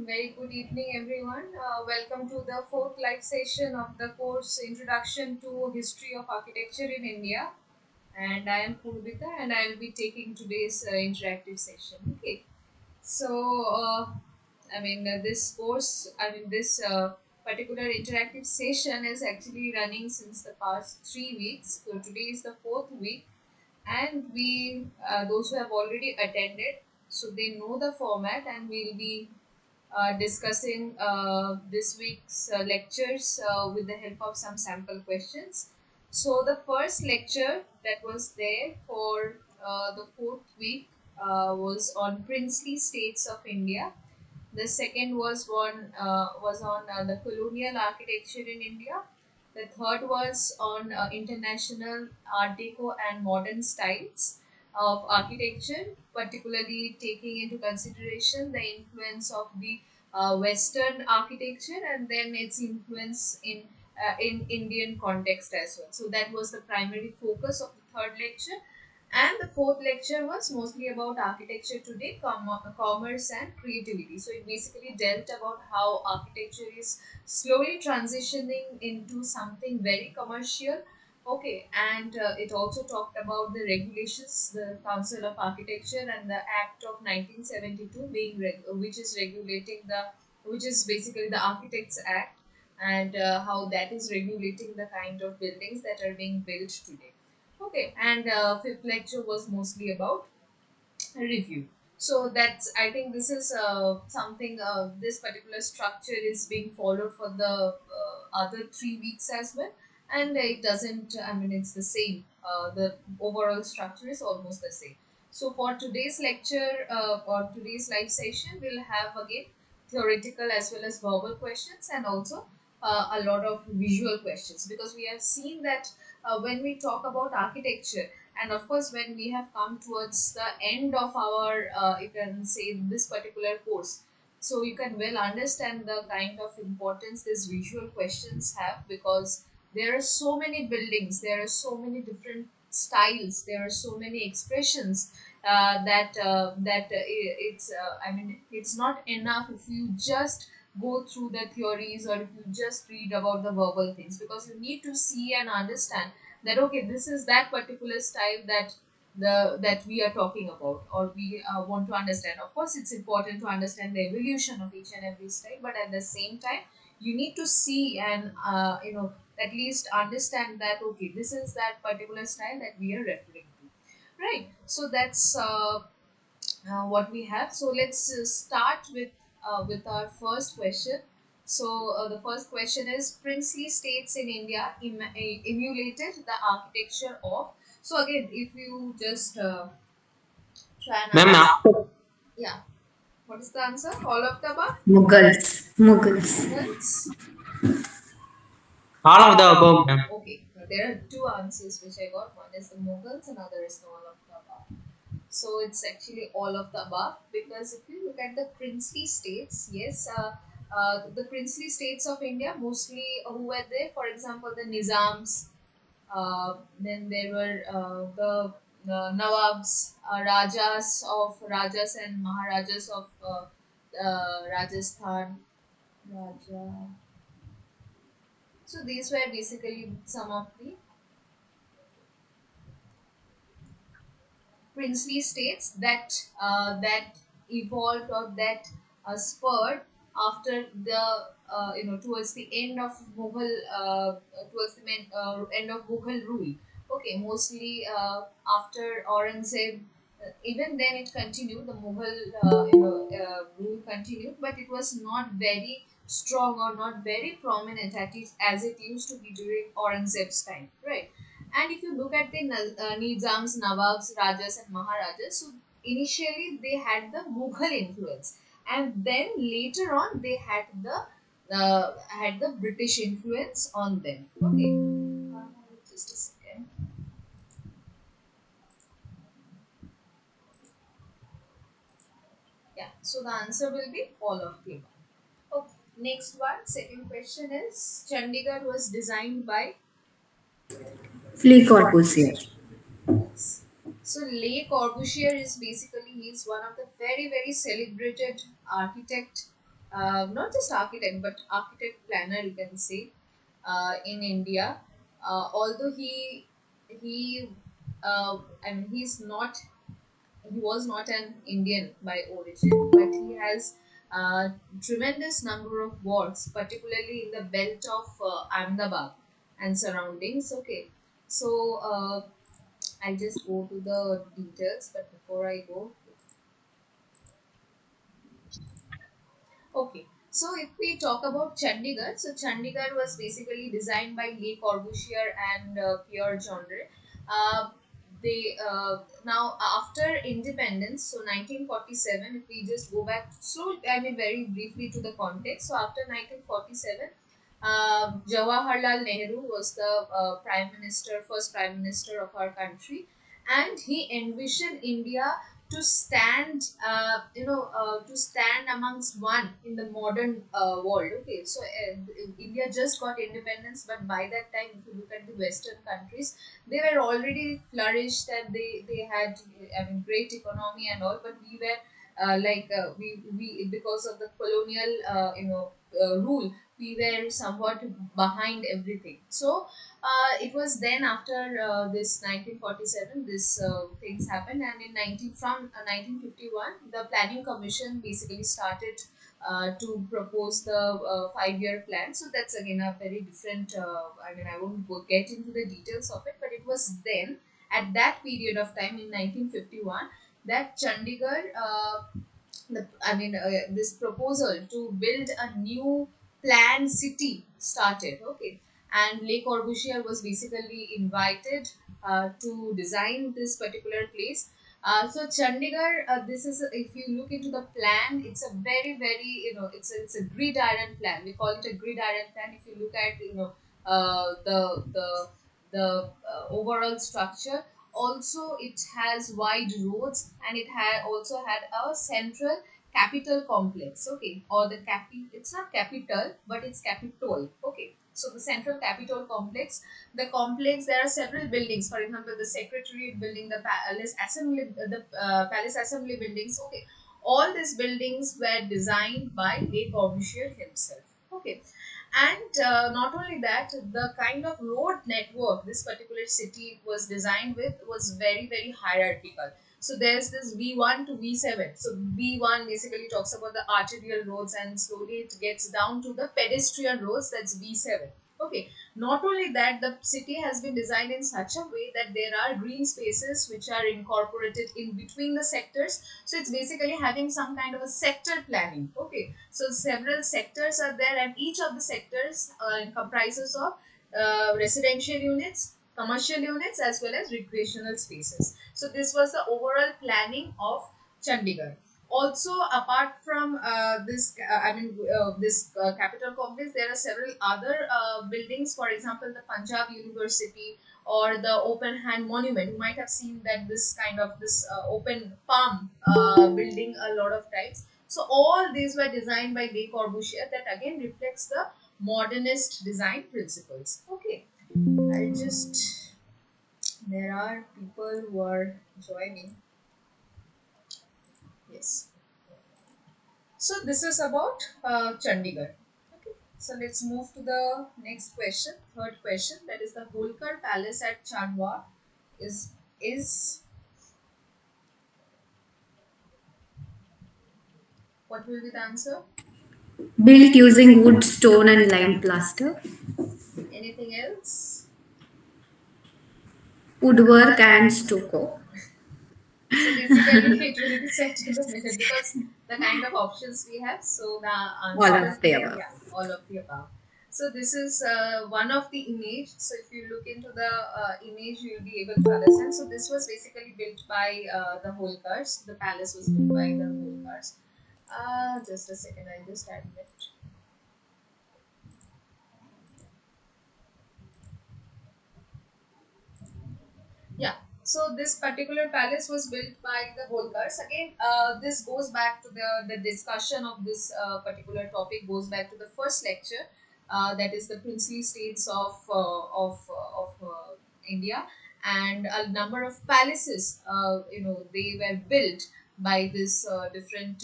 Very good evening, everyone. Welcome to the fourth live session of the course Introduction to History of Architecture in India. And I am Purvita, and I will be taking today's interactive session. Okay. This course, this particular interactive session is actually running since the past 3 weeks. So today is the fourth week, and we those who have already attended, so they know the format, and we'll be discussing this week's lectures with the help of some sample questions. So, the first lecture that was there for the fourth week was on princely states of India. The second was on the colonial architecture in India. The third was on international Art Deco and modern styles of architecture, particularly taking into consideration the influence of the Western architecture and then its influence in Indian context as well. So that was the primary focus of the third lecture, and the fourth lecture was mostly about architecture today, commerce, and creativity. So it basically dealt about how architecture is slowly transitioning into something very commercial. Okay, and it also talked about the regulations, the Council of Architecture and the Act of 1972 being which is regulating which is basically the Architects Act, and how that is regulating the kind of buildings that are being built today. Okay, and fifth lecture was mostly about review. So that's, I think this is something, this particular structure is being followed for the other 3 weeks as well, and it doesn't, I mean, it's the same. The overall structure is almost the same. So for today's lecture, or today's live session, we'll have again theoretical as well as verbal questions, and also a lot of visual questions, because we have seen that when we talk about architecture, and of course when we have come towards the end of our you can say this particular course, so you can well understand the kind of importance these visual questions have, because there are so many buildings, there are so many different styles, there are so many expressions it's I mean, it's not enough if you just go through the theories, or if you just read about the verbal things, because you need to see and understand that okay, this is that particular style that we are talking about, or we want to understand. Of course it's important to understand the evolution of each and every style, but at the same time you need to see and at least understand that okay, this is that particular style that we are referring to, right? So that's what we have. So let's start with our first question. So the first question is, princely states in India emulated the architecture of. So again, if you just try and Ma'am, answer, after yeah, what is the answer? All of the above? Mughals. Mughals. Mughals? all of the above, ma'am. Okay, there are two answers which I got. One is the Mughals, and other is the all of the above. So it's actually all of the above, because if you look at the princely states, yes, the princely states of India, mostly who were there, for example, the Nizams, then there were the Nawabs, Rajas and Maharajas of Rajasthan. Raja. So these were basically some of the princely states that evolved, or that spurred after the towards the end of Mughal end of Mughal rule. Okay, mostly after Aurangzeb. Even then, it continued. The Mughal rule continued, but it was not very strong or not very prominent as it used to be during Aurangzeb's time, right? And if you look at the Nizams, Nawabs, Rajas, and Maharajas, so initially they had the Mughal influence, and then later on they had the British influence on them. Okay, just a second. Yeah, so the answer will be all of the above. Okay, next one. Second question is, Chandigarh was designed by. Le Corbusier. Yes. So Le Corbusier is basically, he's one of the very very celebrated architect. not just architect but architect planner, you can say, in India. Although he I mean he was not an Indian by origin, but he has tremendous number of works, particularly in the belt of Ahmedabad and surroundings. Okay, so I'll just go to the details, but before I go, okay, so if we talk about Chandigarh, so Chandigarh was basically designed by Le Corbusier and Pierre Genre. Uh, they now after independence, so 1947. If we just go back slowly, I mean very briefly to the context. So after 1947, Jawaharlal Nehru was the first prime minister of our country, and he envisioned India to stand, to stand amongst one in the modern world. Okay, so India just got independence, but by that time, if you look at the Western countries, they were already flourished and they had, I mean, great economy and all, but we were we because of the colonial rule, we were somewhat behind everything. So it was then after this 1947 this things happened, and in 1951 the planning commission basically started to propose the 5-year plan. So that's again a very different, I mean I won't get into the details of it, but it was then at that period of time in 1951 that Chandigarh, this proposal to build a new planned city started. Okay, and Le Corbusier was basically invited to design this particular place. So Chandigarh, this is if you look into the plan, it's a very very, it's a gridiron plan. We call it a gridiron plan. If you look at, the overall structure, also it has wide roads, and it had also had a central capital complex. Okay, or the it's not capital but it's capitol. Okay, so the central capitol complex, the complex, there are several buildings. For example, the secretariat building, the palace assembly, the palace assembly buildings. Okay, all these buildings were designed by Le Corbusier himself. Okay, and not only that, the kind of road network this particular city was designed with was very very hierarchical. So there's this V1 to V7. So V1 basically talks about the arterial roads, and slowly it gets down to the pedestrian roads, that's V7. Okay, not only that, the city has been designed in such a way that there are green spaces which are incorporated in between the sectors. So it's basically having some kind of a sector planning. Okay, so several sectors are there, and each of the sectors comprises of residential units, commercial units, as well as recreational spaces. So this was the overall planning of Chandigarh. Also, apart from this capital complex, there are several other buildings. For example, the Punjab University or the Open Hand Monument. You might have seen that this kind of this open palm building a lot of times. So all these were designed by Le Corbusier. That again reflects the modernist design principles. Okay, I just, there are people who are joining. Yes. So this is about Chandigarh. Okay. So let's move to the next question, third question. That is the Holkar Palace at Chanwa is what will be the answer? Built using wood, stone, and lime plaster. Anything else? Woodwork and stucco. So basically, it will be set in the middle because the kind of options we have. So the All answer, of the above. yeah, all of the above. So this is one of the image. So if you look into the image, you'll be able to understand. So this was basically built by the Holkars. The palace was built by the Holkars. Just a second, I'll just admit. Yeah. So this particular palace was built by the Holkars. Again, this goes back to the discussion of this particular topic goes back to the first lecture, that is the princely states of India, and a number of palaces. They were built by this different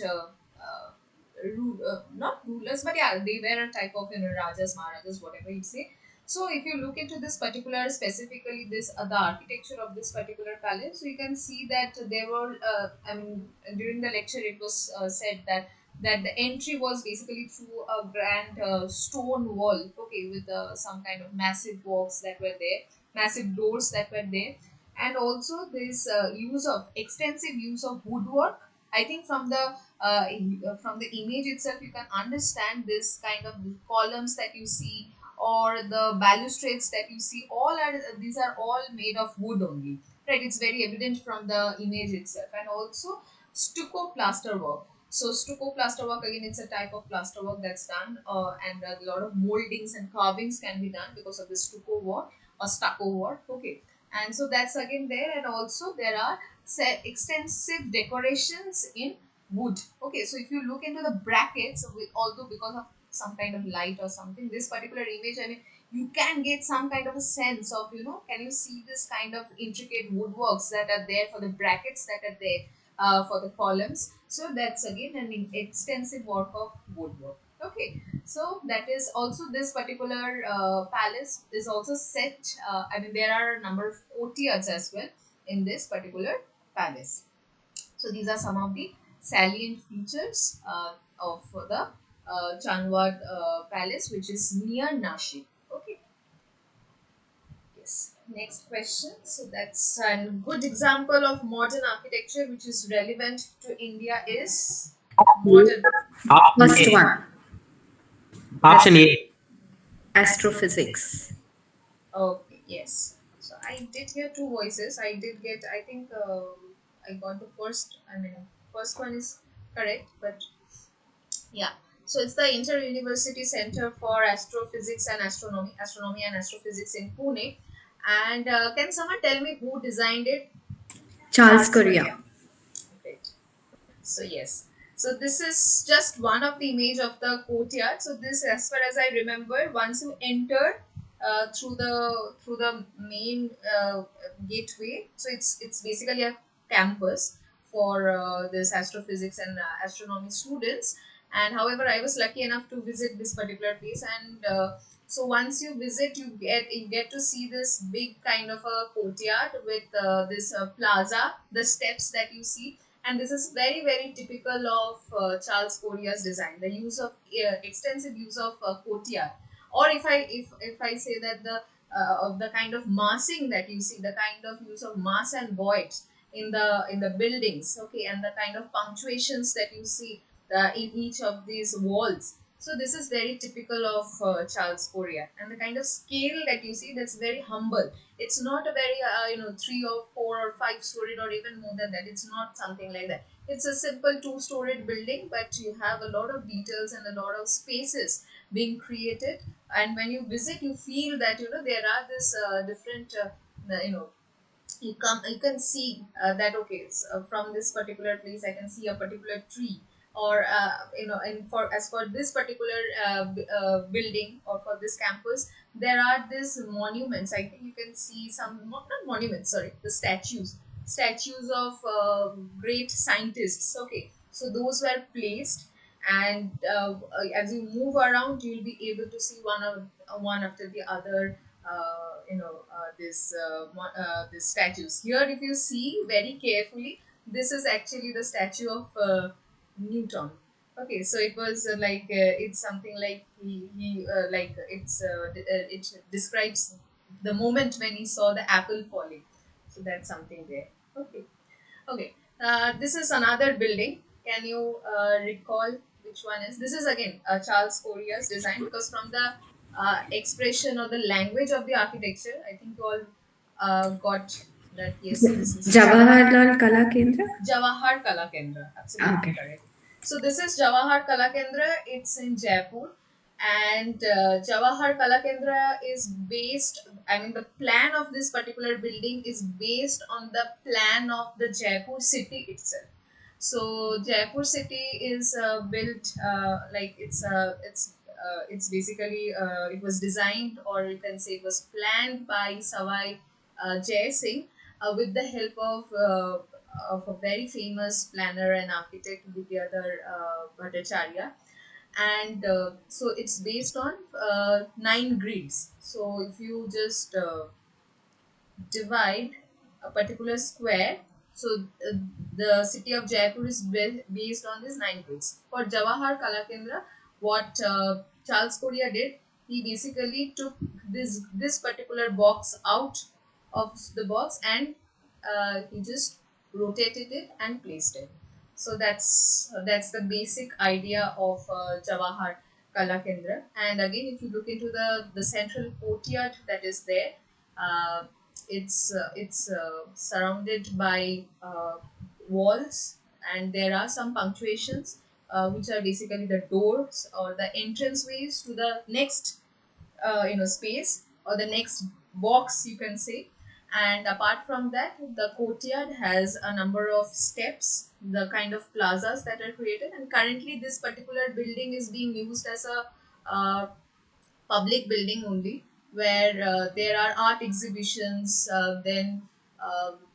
not rulers, but yeah, they were a type of rajas, maharajas, whatever you say. So if you look into this particular, specifically this the architecture of this particular palace, so you can see that there were. I mean, during the lecture, it was said that the entry was basically through a grand stone wall, okay, with some kind of massive walks that were there, massive doors that were there, and also this use of extensive use of woodwork. I think from from the image itself, you can understand this kind of columns that you see, or the balustrades that you see. All are these are all made of wood only, right? It's very evident from the image itself, and also stucco plaster work. So stucco plaster work, again, it's a type of plaster work that's done, and a lot of moldings and carvings can be done because of the stucco work or stucco work. Okay, and so that's again there, and also there are extensive decorations in wood. Okay, so if you look into the brackets, although because of some kind of light or something, this particular image, I mean, you can get some kind of a sense of, can you see this kind of intricate woodworks that are there for the brackets that are there for the columns. So that's again an extensive work of woodwork. Okay, so that is also this particular palace is also set. I mean, there are a number of courtyards as well in this particular palace. So these are some of the salient features of the Chanwad Palace, which is near Nashik. Okay. Yes. Next question. So that's a good example of modern architecture which is relevant to India is modern. Option First A. one, Option A. astrophysics. Okay, yes. So I did hear two voices. I did get, I think I got the first, I mean, first one is correct, but yeah. So it's the Inter University Center for Astrophysics and Astronomy and Astrophysics in Pune. And can someone tell me who designed it? Charles Charles Correa. Correa. Great. So yes. So this is just one of the image of the courtyard. So this, as far as I remember, once you enter through the main gateway, so it's basically a campus for this astrophysics and astronomy students. And however, I was lucky enough to visit this particular place, and so once you visit, you get to see this big kind of a courtyard with this plaza, the steps that you see, and this is very very typical of Charles Correa's design, the use of extensive use of courtyard, or if I say that the of the kind of massing that you see, the kind of use of mass and voids in the buildings, okay, and the kind of punctuations that you see in each of these walls. So this is very typical of Charles Correa, and the kind of scale that you see, that's very humble. It's not a very 3 or 4 or 5 storied or even more than that. It's not something like that. It's a simple two-storied building, but you have a lot of details and a lot of spaces being created. And when you visit, you feel that there are this different you can see that, okay, from this particular place I can see a particular tree, or and for as for this particular building, or for this campus, there are these monuments. I think you can see some, not monuments, sorry, the statues of great scientists. Okay, so those were placed, and as you move around, you'll be able to see one after the other, this statues. Here, if you see very carefully, this is actually the statue of Newton. Okay, so it was it's something like he like it describes the moment when he saw the apple falling. So that's something there. Okay. Okay, this is another building. Can you recall which one is? This is again Charles Correa's design, because from the expression or the language of the architecture, I think you all got that. Yes, this is Jawaharlal Kala Kendra. Jawahar Kala Kendra. Absolutely Okay. correct. So this is Jawahar Kala Kendra. It's in Jaipur, and Jawahar Kala Kendra is based. I mean, the plan of this particular building is based on the plan of the Jaipur city itself. So Jaipur city is built like it's basically it was designed, or you can say it was planned by Savai Jai Singh with the help of of a very famous planner and architect, Vidyadhar Bhattacharya. And so it's based on 9 grids. So if you just divide a particular square. So the city of Jaipur is based on these 9 grids. For Jawahar Kalakendra, what Charles Korea did, he basically took this particular box out of the box, and he just rotated it and placed it. So that's the basic idea of Jawahar Kalakendra. And again, if you look into the central courtyard that is there, uh, it's surrounded by walls, and there are some punctuations which are basically the doors or the entranceways to the next space or the next box, you can say. And apart from that, the courtyard has a number of steps, the kind of plazas that are created. And currently this particular building is being used as a public building only, where there are art exhibitions. Then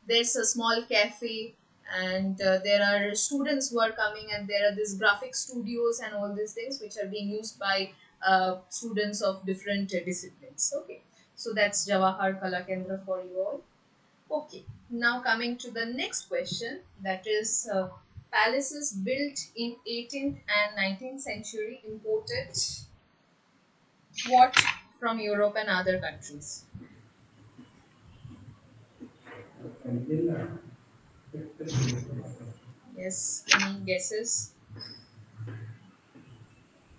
there's a small cafe, and there are students who are coming, and there are these graphic studios and all these things which are being used by students of different disciplines. Okay, so that's Jawahar Kala Kendra for you all. Okay, now coming to the next question, that is palaces built in 18th and 19th century imported what from Europe and other countries? Yes, any guesses?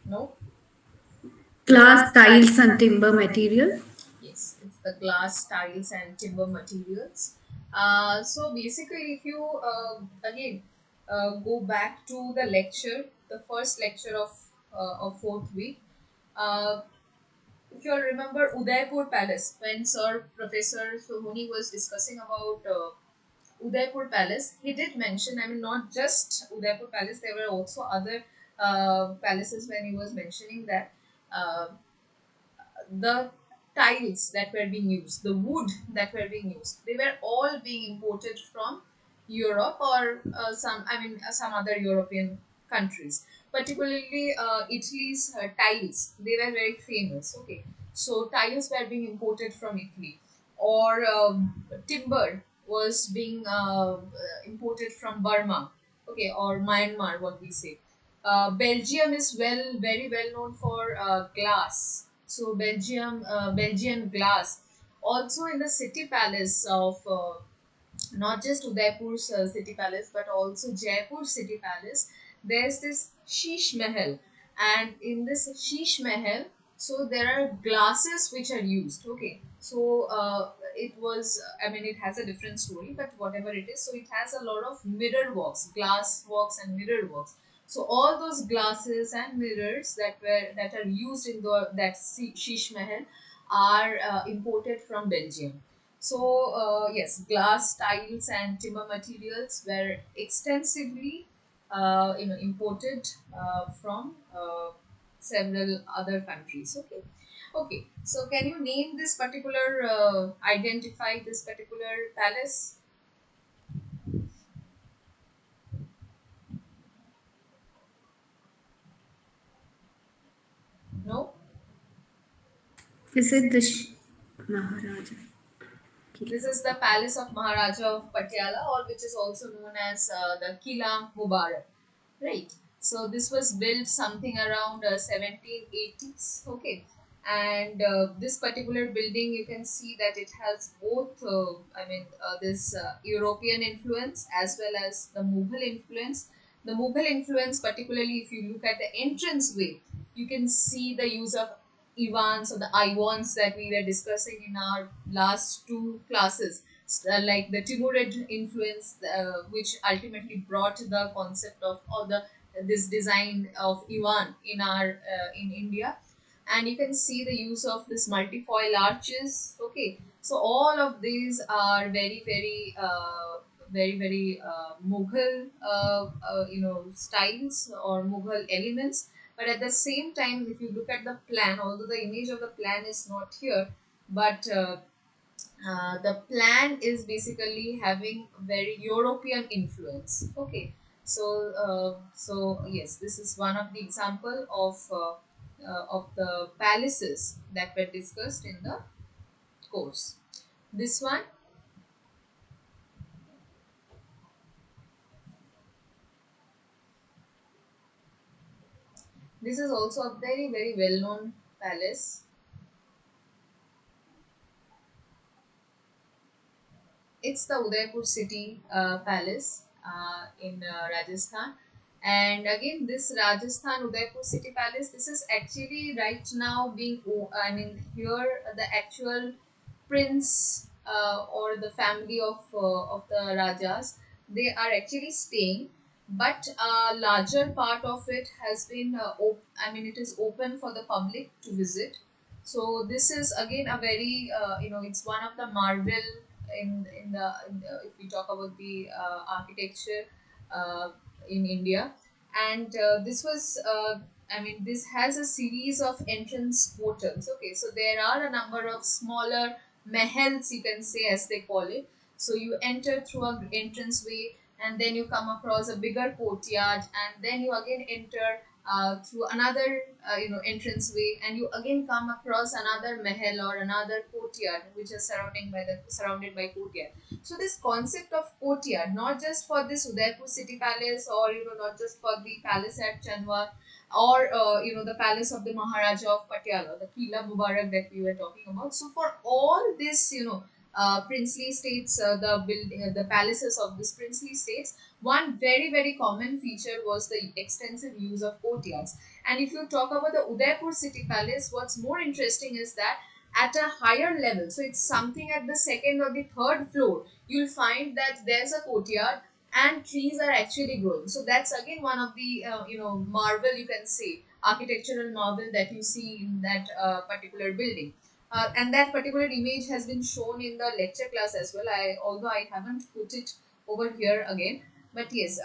No? Glass, tiles, and timber material. Yes, it's the glass, tiles, and timber materials. So basically, if you again go back to the lecture, the first lecture of fourth week, uh, if you all remember Udaipur Palace, when Sir Professor Sohoni was discussing about Udaipur Palace, he did mention, I mean, not just Udaipur Palace, there were also other palaces when he was mentioning that uh, the tiles that were being used, the wood that were being used, they were all being imported from Europe or some other European countries. Particularly Italy's tiles, they were very famous. Okay, so tiles were being imported from Italy, or timber was being imported from Burma. Okay, or Myanmar, what we say. Belgium is very well known for glass. So Belgian glass. Also in the city palace of not just Udaipur's city palace, but also Jaipur city palace, there's this Sheesh Mahal. And in this Sheesh Mahal, so there are glasses which are used. Okay, so it was, I mean, it has a different story, but whatever it is, so it has a lot of mirror works, glass works, and mirror works. So all those glasses and mirrors that are used in Sheesh Mahal are imported from Belgium. So, yes, glass, tiles, and timber materials were extensively, imported from several other countries. Okay, okay. So, can you name this particular, identify this particular palace? No. Is it the Maharaja? This is the palace of Maharaja of Patiala, or which is also known as the Kila Mubarak. Right. So this was built something around 1780s. Okay. And this particular building, you can see that it has both, this European influence as well as the Mughal influence. The Mughal influence, particularly if you look at the entrance way, you can see the use of Ivans or the Iwans that we were discussing in our last two classes, like the Timurid influence, which ultimately brought the concept of or the this design of Ivan in our in India. And you can see the use of this multifoil arches. Okay, so all of these are very Mughal styles or Mughal elements. But at the same time, if you look at the plan, although the image of the plan is not here, but The plan is basically having very European influence. Okay, so yes, this is one of the example of the palaces that were discussed in the course. This one, this is also a very very well known palace. It's the Udaipur City Palace in Rajasthan. And again, this Rajasthan Udaipur City Palace, this is actually right now being, I mean, here the actual prince or the family of the Rajas, they are actually staying, but a larger part of it has been, I mean, it is open for the public to visit. So this is again a very, it's one of the marvel in the if we talk about the architecture uh, in India, and this was I mean this has a series of entrance portals. Okay, so there are a number of smaller mahals, you can say, as they call it. So you enter through an entrance way, and then you come across a bigger courtyard, and then you again enter through another entrance way, and you again come across another mahal or another courtyard which is surrounded by courtyard. So this concept of courtyard, not just for this Udaipur city palace, or not just for the palace at Chanwar, or the palace of the Maharaja of Patiala, the Kila Mubarak that we were talking about. So for all this, princely states, the palaces of these princely states, one very very common feature was the extensive use of courtyards. And if you talk about the Udaipur city palace, what's more interesting is that at a higher level, so it's something at the second or the third floor, you'll find that there's a courtyard and trees are actually growing. So that's again one of the marvel, you can say, architectural marvel that you see in that particular building. And that particular image has been shown in the lecture class as well. Although I haven't put it over here again, but yes,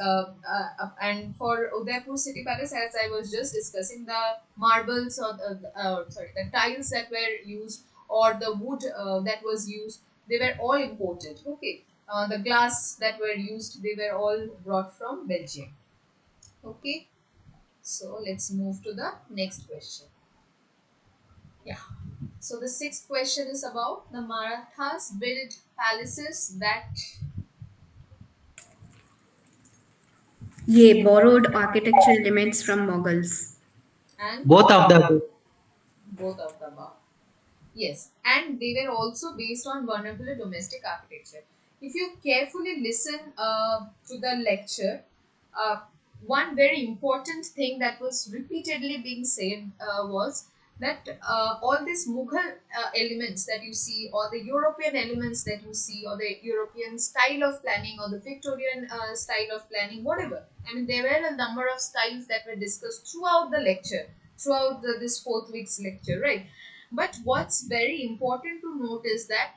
and for Udaipur City Palace, as I was just discussing, the marbles or the tiles that were used, or the wood that was used, they were all imported. Okay, the glass that were used, they were all brought from Belgium. Okay, so let's move to the next question. Yeah. So the sixth question is about the Marathas built palaces that Ye borrowed architectural elements from Mughals. and Both of the both of the above. Yes, and they were also based on vernacular domestic architecture. If you carefully listen to the lecture, uh, one very important thing that was repeatedly being said was that all these Mughal elements that you see, or the European elements that you see, or the European style of planning, or the Victorian style of planning, whatever. I mean, there were a number of styles that were discussed throughout the lecture, throughout this fourth week's lecture, right? But what's very important to note is that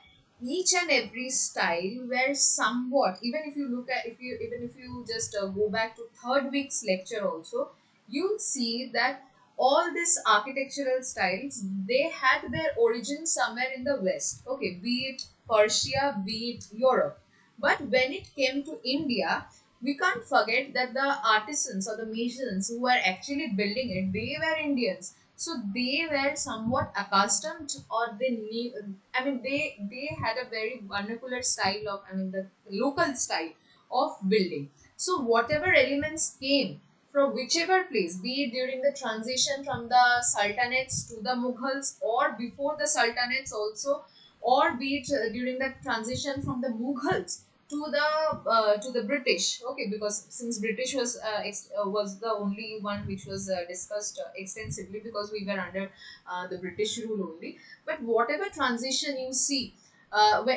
each and every style were somewhat, even if you look at, if you even if you just go back to third week's lecture also, you'll see that all these architectural styles, they had their origin somewhere in the west. Okay, be it Persia, be it Europe. But when it came to India, we can't forget that the artisans or the masons who were actually building it, they were Indians. So they were somewhat accustomed, or they knew, I mean, they had a very vernacular style of, I mean, the local style of building. So whatever elements came from whichever place, be it during the transition from the sultanates to the Mughals, or before the sultanates also, or be it during the transition from the Mughals to the British. Okay, because since British was the only one which was discussed extensively, because we were under the British rule only. But whatever transition you see,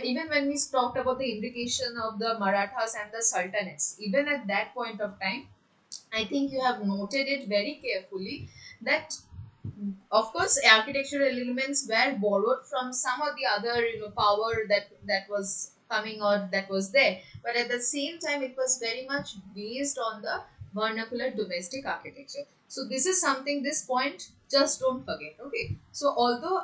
even when we talked about the indication of the Marathas and the Sultanates, even at that point of time, I think you have noted it very carefully that, of course, architectural elements were borrowed from some of the other power that was coming, or that was there, but at the same time it was very much based on the vernacular domestic architecture. So this is something, this point just don't forget. Okay, so although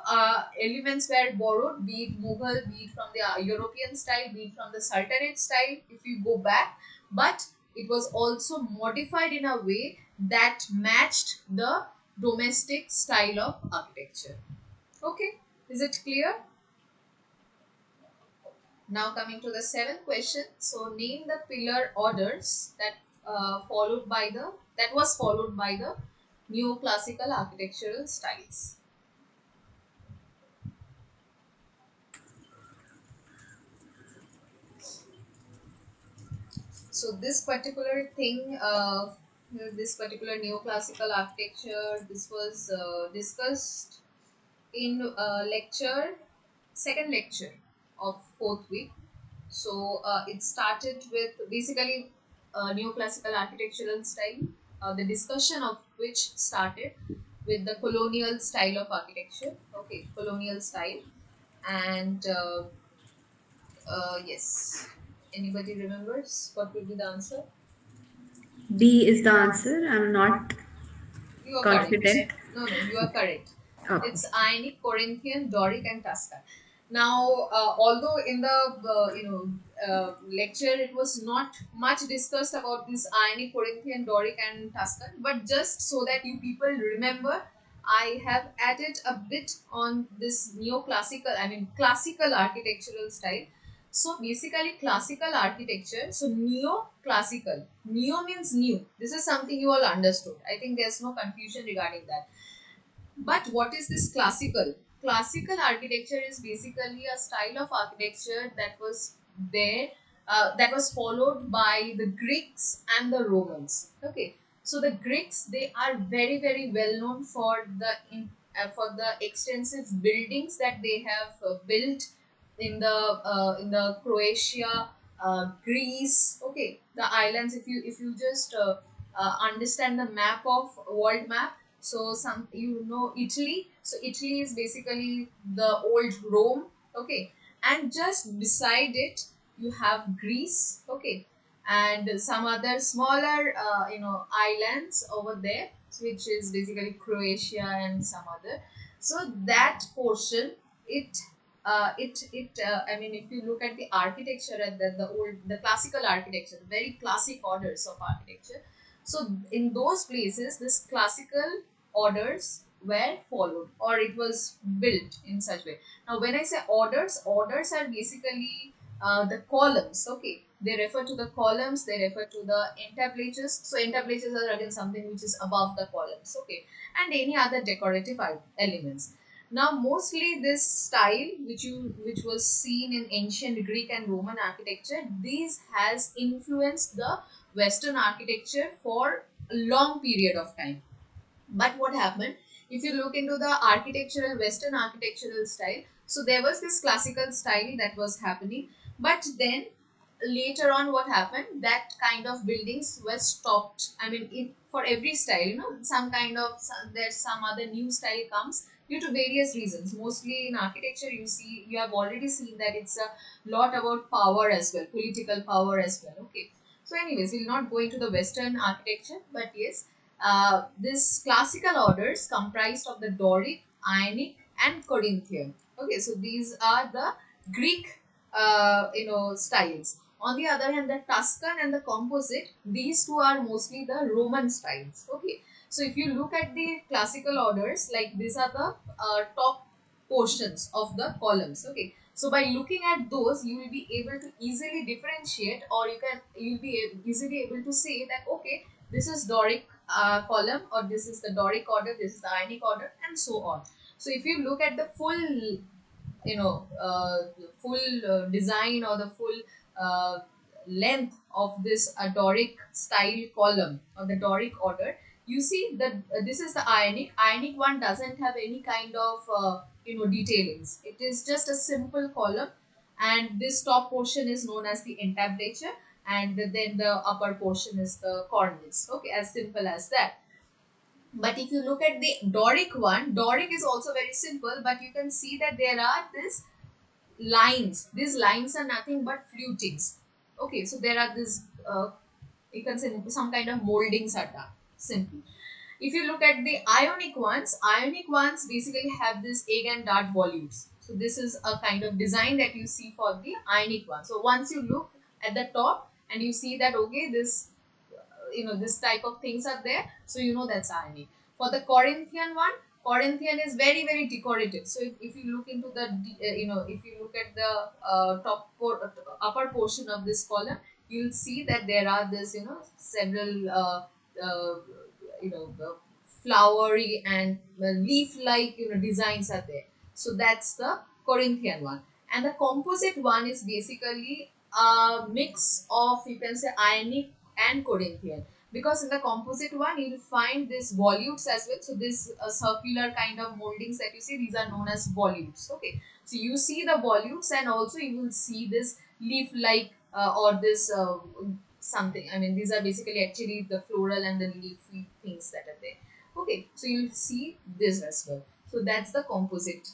elements were borrowed, be it Mughal, be it from the European style, be it from the Sultanate style, if you go back, but it was also modified in a way that matched the domestic style of architecture. Okay, is it clear? Now coming to the seventh question. So name the pillar orders that followed by the that was followed by the neoclassical architectural styles. So this particular thing, this particular neoclassical architecture, this was discussed in second lecture of fourth week. So it started with basically neoclassical architectural style, the discussion of which started with the colonial style of architecture. Okay, colonial style, and yes, anybody remembers what will be the answer? B is the answer. I'm not You are correct. confident. No, no, you are correct. Okay. It's Ionic, Corinthian, Doric, and Tuscan. Now, although in the lecture it was not much discussed about this Ionic, Corinthian, Doric, and Tuscan, but just so that you people remember, I have added a bit on this neoclassical, I mean classical architectural style. So basically, classical architecture. So neo-classical. Neo means new. This is something you all understood. I think there's no confusion regarding that. But what is this classical? Classical architecture is basically a style of architecture that was there, that was followed by the Greeks and the Romans. Okay, so the Greeks, they are very very well known for the extensive buildings that they have built in the Croatia, Greece. Okay, the islands. If you just understand the map of world map, so some Italy. So Italy is basically the old Rome. Okay, and just beside it you have Greece. Okay, and some other smaller islands over there, which is basically Croatia and some other. So that portion, I mean, if you look at the architecture and the classical architecture, very classic orders of architecture. So in those places, this classical orders were followed, or it was built in such way. Now when I say orders are basically the columns. Okay, they refer to the columns, they refer to the entablatures. So entablatures are again something which is above the columns. Okay, and any other decorative elements. Now mostly this style which was seen in ancient Greek and Roman architecture, these has influenced the Western architecture for a long period of time. But what happened, if you look into the architectural Western architectural style, so there was this classical style that was happening, but then later on what happened, that kind of buildings were stopped. I mean, for every style, some kind of there's some other new style comes due to various reasons. Mostly in architecture, you have already seen that it's a lot about power as well, political power as well. Okay, so anyways, we'll not go into the Western architecture, but yes, this classical orders comprised of the Doric, Ionic, and Corinthian. Okay, so these are the Greek, styles. On the other hand, the Tuscan and the Composite, these two are mostly the Roman styles. Okay, so if you look at the classical orders, like these are the top portions of the columns. Okay, so by looking at those, you will be able to easily differentiate, or you'll be easily able to say that okay, this is Doric column, or this is the Doric order, this is the Ionic order, and so on. So if you look at the full design, or the full uh, length of this Doric style column or the Doric order, you see that this is the Ionic one doesn't have any kind of detailings. It is just a simple column, and this top portion is known as the entablature, and then the upper portion is the cornice. Okay, as simple as that. But if you look at the Doric one, Doric is also very simple, but you can see that there are these lines. These lines are nothing but flutings. Okay, so there are these you can say some kind of moldings are done simply. If you look at the ionic ones basically have this egg and dart volutes. So this is a kind of design that you see for the ionic one. So once you look at the top and you see that okay, this this type of things are there, so you know that's ionic. For the Corinthian one, Corinthian is very very decorative. So if you look into the if you look at the upper portion of this column, you'll see that there are this several uh, flowery and leaf like designs are there. So that's the Corinthian one. And the composite one is basically a mix of, you can say, ionic and Corinthian, because in the composite one you'll find these volutes as well. So this circular kind of moldings that you see, these are known as volutes. Okay, so you see the volutes, and also you will see this leaf like or this something. I mean, these are basically actually the floral and the leafy things that are there. Okay, so you'll see this as well. So that's the composite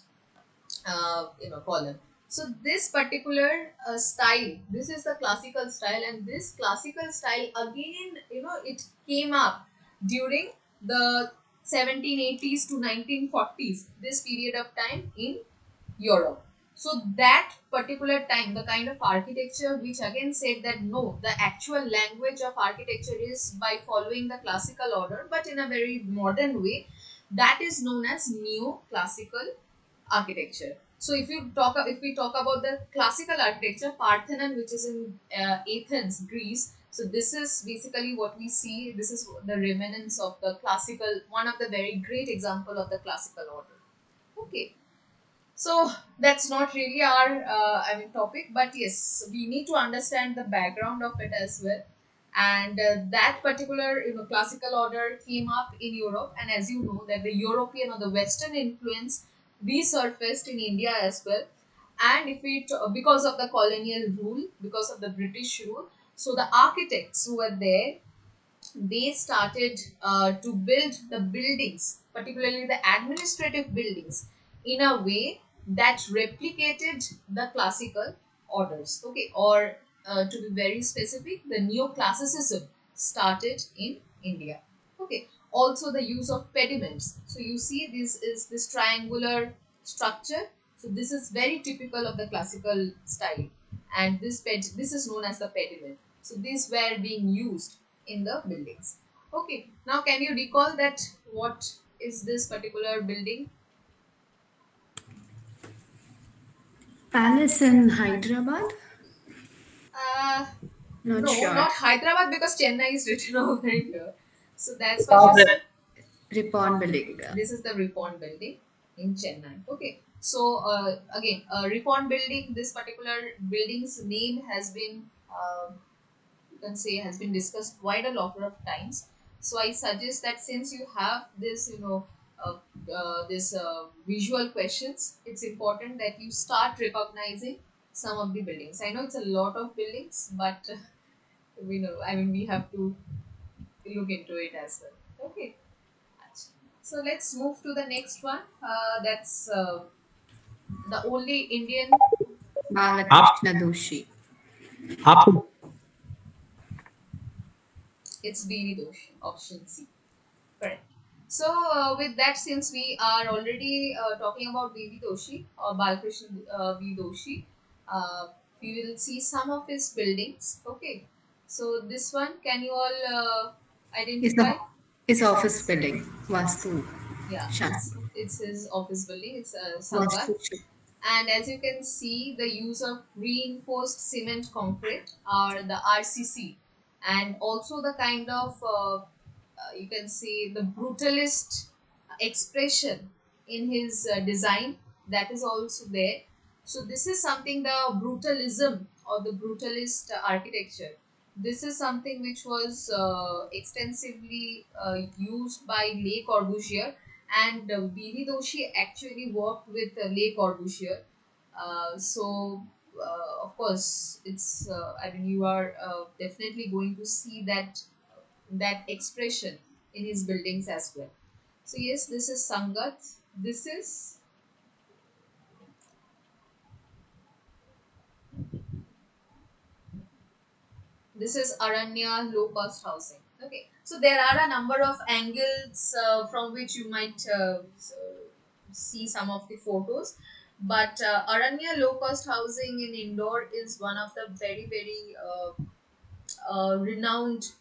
column. So this particular style, this is the classical style, and this classical style again, it came up during the 1780s to 1940s, this period of time in Europe. So that particular time, the kind of architecture which again said that no, the actual language of architecture is by following the classical order, but in a very modern way, that is known as neoclassical architecture. So if we talk about the classical architecture, Parthenon, which is in Athens, Greece. So this is basically what we see. This is the remnants of the classical, one of the very great example of the classical order. Okay, so that's not really our topic, but yes, we need to understand the background of it as well. And that particular classical order came up in Europe, and as you know that the European or the Western influence resurfaced in India as well. And if it because of the colonial rule, because of the British rule, so the architects who were there, they started to build the buildings, particularly the administrative buildings, in a way that replicated the classical orders. Okay, or to be very specific, the neoclassicism started in India. Okay, also the use of pediments. So you see, this is this triangular structure. So this is very typical of the classical style, and this is known as the pediment. So these were being used in the buildings. Okay, now can you recall that what is this particular building? Palace in Hyderabad? Uh, Not no, sure. not Hyderabad, because Chennai is written over here. So that's what you Stop said. it. Ripon building. This is the Ripon building in Chennai. Okay, so again, Ripon building, this particular building's name has been you can say has been discussed quite a lot of times. So I suggest that since you have this this visual questions, it's important that you start recognizing some of the buildings. I know it's a lot of buildings, but we know, I mean, we have to look into it as well. Okay, so let's move to the next one. That's the only Indian. Up, Balakrishna Doshi. up. It's BV Doshi, option C. Correct. So, with that, since we are already talking about B.V. Doshi or Balakrishna V. Doshi, we will see some of his buildings. Okay. So, this one, can you all Is identify? the is office building. Vastu Yeah, Shah. it's his office building. It's Sangat. Vastu Shah. And as you can see, the use of reinforced cement concrete or the RCC, and also the kind of you can see the brutalist expression in his design, that is also there. So this is something, the brutalism or the brutalist architecture. This is something which was extensively used by Le Corbusier, and B.V. Doshi actually worked with Le Corbusier. Of course, it's. I mean, you are definitely going to see that expression in his buildings as well. So yes, this is Sangat. This is This is Aranya low cost housing. Okay, so there are a number of angles from which you might see some of the photos, but Aranya low cost housing in Indore is one of the very renowned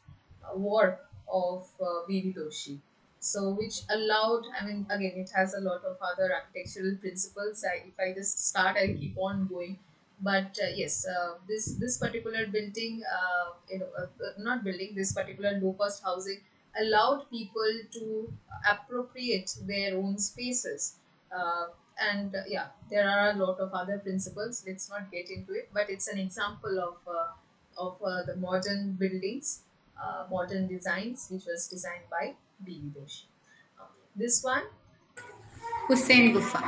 work of B.V. Doshi. So, which allowed, I mean, again, it has a lot of other architectural principles. If I just start, I'll keep on going. But yes, this particular building, not building, this particular low cost housing allowed people to appropriate their own spaces. Yeah, there are a lot of other principles. Let's not get into it, but it's an example of the modern buildings, modern designs, which was designed by B.V. Doshi. This one, Hussein Gufa.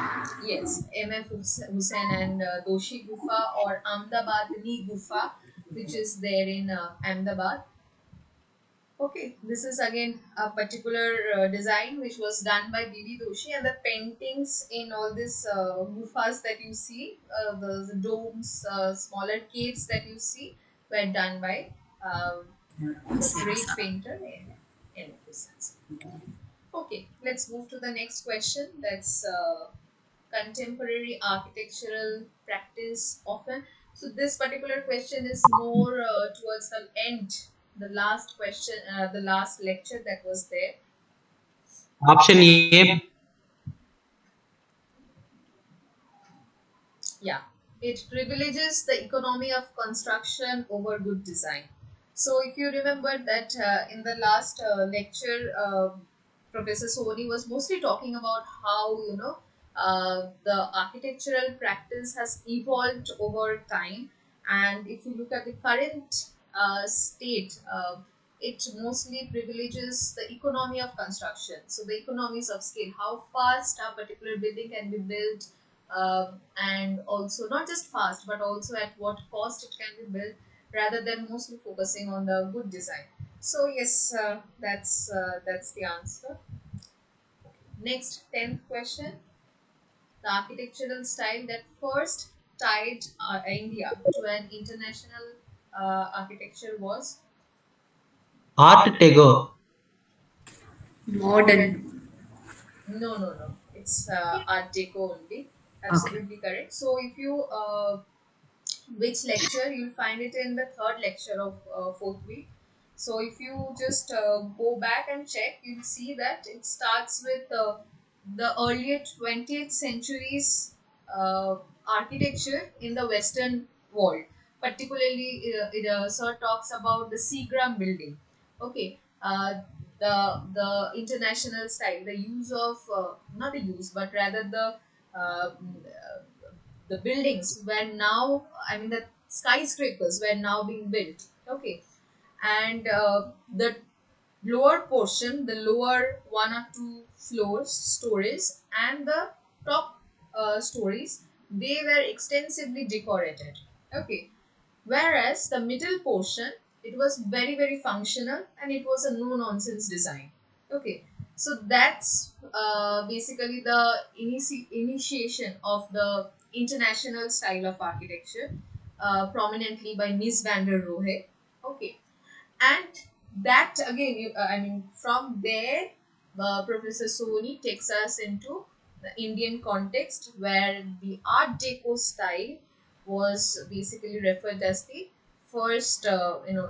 yes, M.F. Hussain and Doshi Gufa, or Ahmedabadni Gufa, which is there in Ahmedabad. Okay, this is again a particular design which was done by B.V. Doshi, and the paintings in all these gufas that you see, the domes, smaller caves that you see, were done by the Hussein great Sa. painter in Hussain. Okay, let's move to the next question. That's contemporary architectural practice often. So this particular question is more towards the end, the last question, the last lecture that was there. Option A. Yeah, it privileges the economy of construction over good design. So, if you remember that in the last lecture, Professor Soni was mostly talking about how the architectural practice has evolved over time, and if you look at the current state. It mostly privileges the economy of construction. So the economies of scale, how fast a particular building can be built, and also not just fast but also at what cost it can be built, rather than mostly focusing on the good design. So yes, that's the answer. Next, 10th question. The architectural style that first tied India to an international architecture was. Art Deco. Modern. No. It's Art Deco only. Okay. Absolutely correct. So if you which lecture, you'll find it in the third lecture of fourth week. So if you just go back and check, you'll see that it starts with the earlier 20th century's architecture in the Western world. Particularly, Sir talks about the Seagram building. Okay, the international style, the use of not the use, but rather the buildings were now, I mean, the skyscrapers were now being built. Okay, and the lower portion, the lower one or two floors, stories, and the top stories, they were extensively decorated. Okay, whereas the middle portion, it was very functional and it was a no nonsense design. Okay, so that's basically the initiation of the international style of architecture, prominently by Mies van der Rohe. Okay, and that again, I mean, from there, Professor Soni takes us into the Indian context, where the Art Deco style was basically referred as the first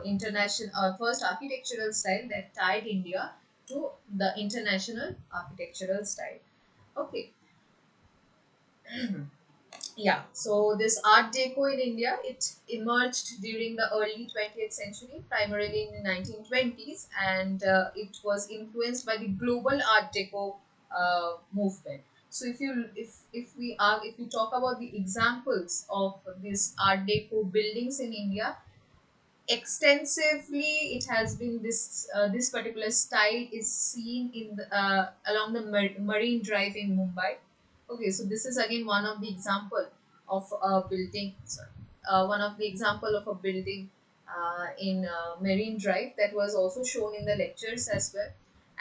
international first architectural style that tied India to the international architectural style. Okay, yeah, so this Art Deco in India, it emerged during the early 20th century, primarily in the 1920s, and it was influenced by the global Art Deco movement. So if we talk about the examples of these Art Deco buildings in India, extensively it has been this particular style is seen in along the Marine Drive in Mumbai. Okay, so this is again one of the example of a building. Sorry, one of the example of a building in Marine Drive that was also shown in the lectures as well.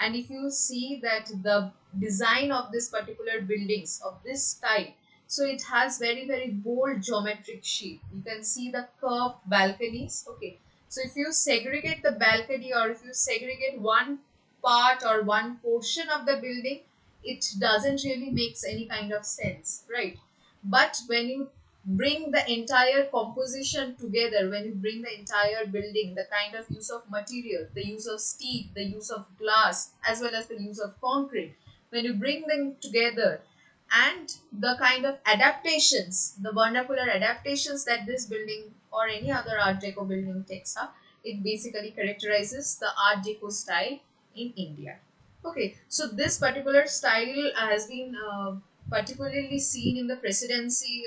And if you see that the design of this particular buildings of this style, so it has very bold geometric shape. You can see the curved balconies. Okay, So if you segregate the balcony, or if you segregate one part or one portion of the building, it doesn't really makes any kind of sense, right? But when you bring the entire composition together, when you bring the entire building, the kind of use of material, the use of steel, the use of glass, as well as the use of concrete, when you bring them together, and the kind of adaptations, the vernacular adaptations that this building or any other Art Deco building takes up, it basically characterizes the Art Deco style in India. Okay, so this particular style has been particularly seen in the presidency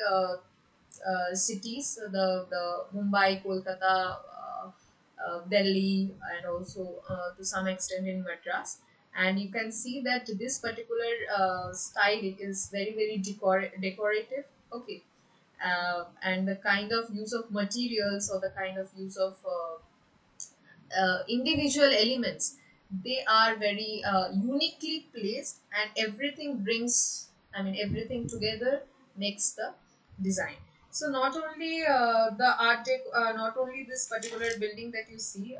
cities, the Mumbai, Kolkata, Delhi, and also to some extent in Madras. And you can see that this particular style is very decorative. Okay, and the kind of use of materials, or the kind of use of individual elements, they are very uniquely placed, and everything brings, I mean, everything together makes the design. So not only not only this particular building that you see,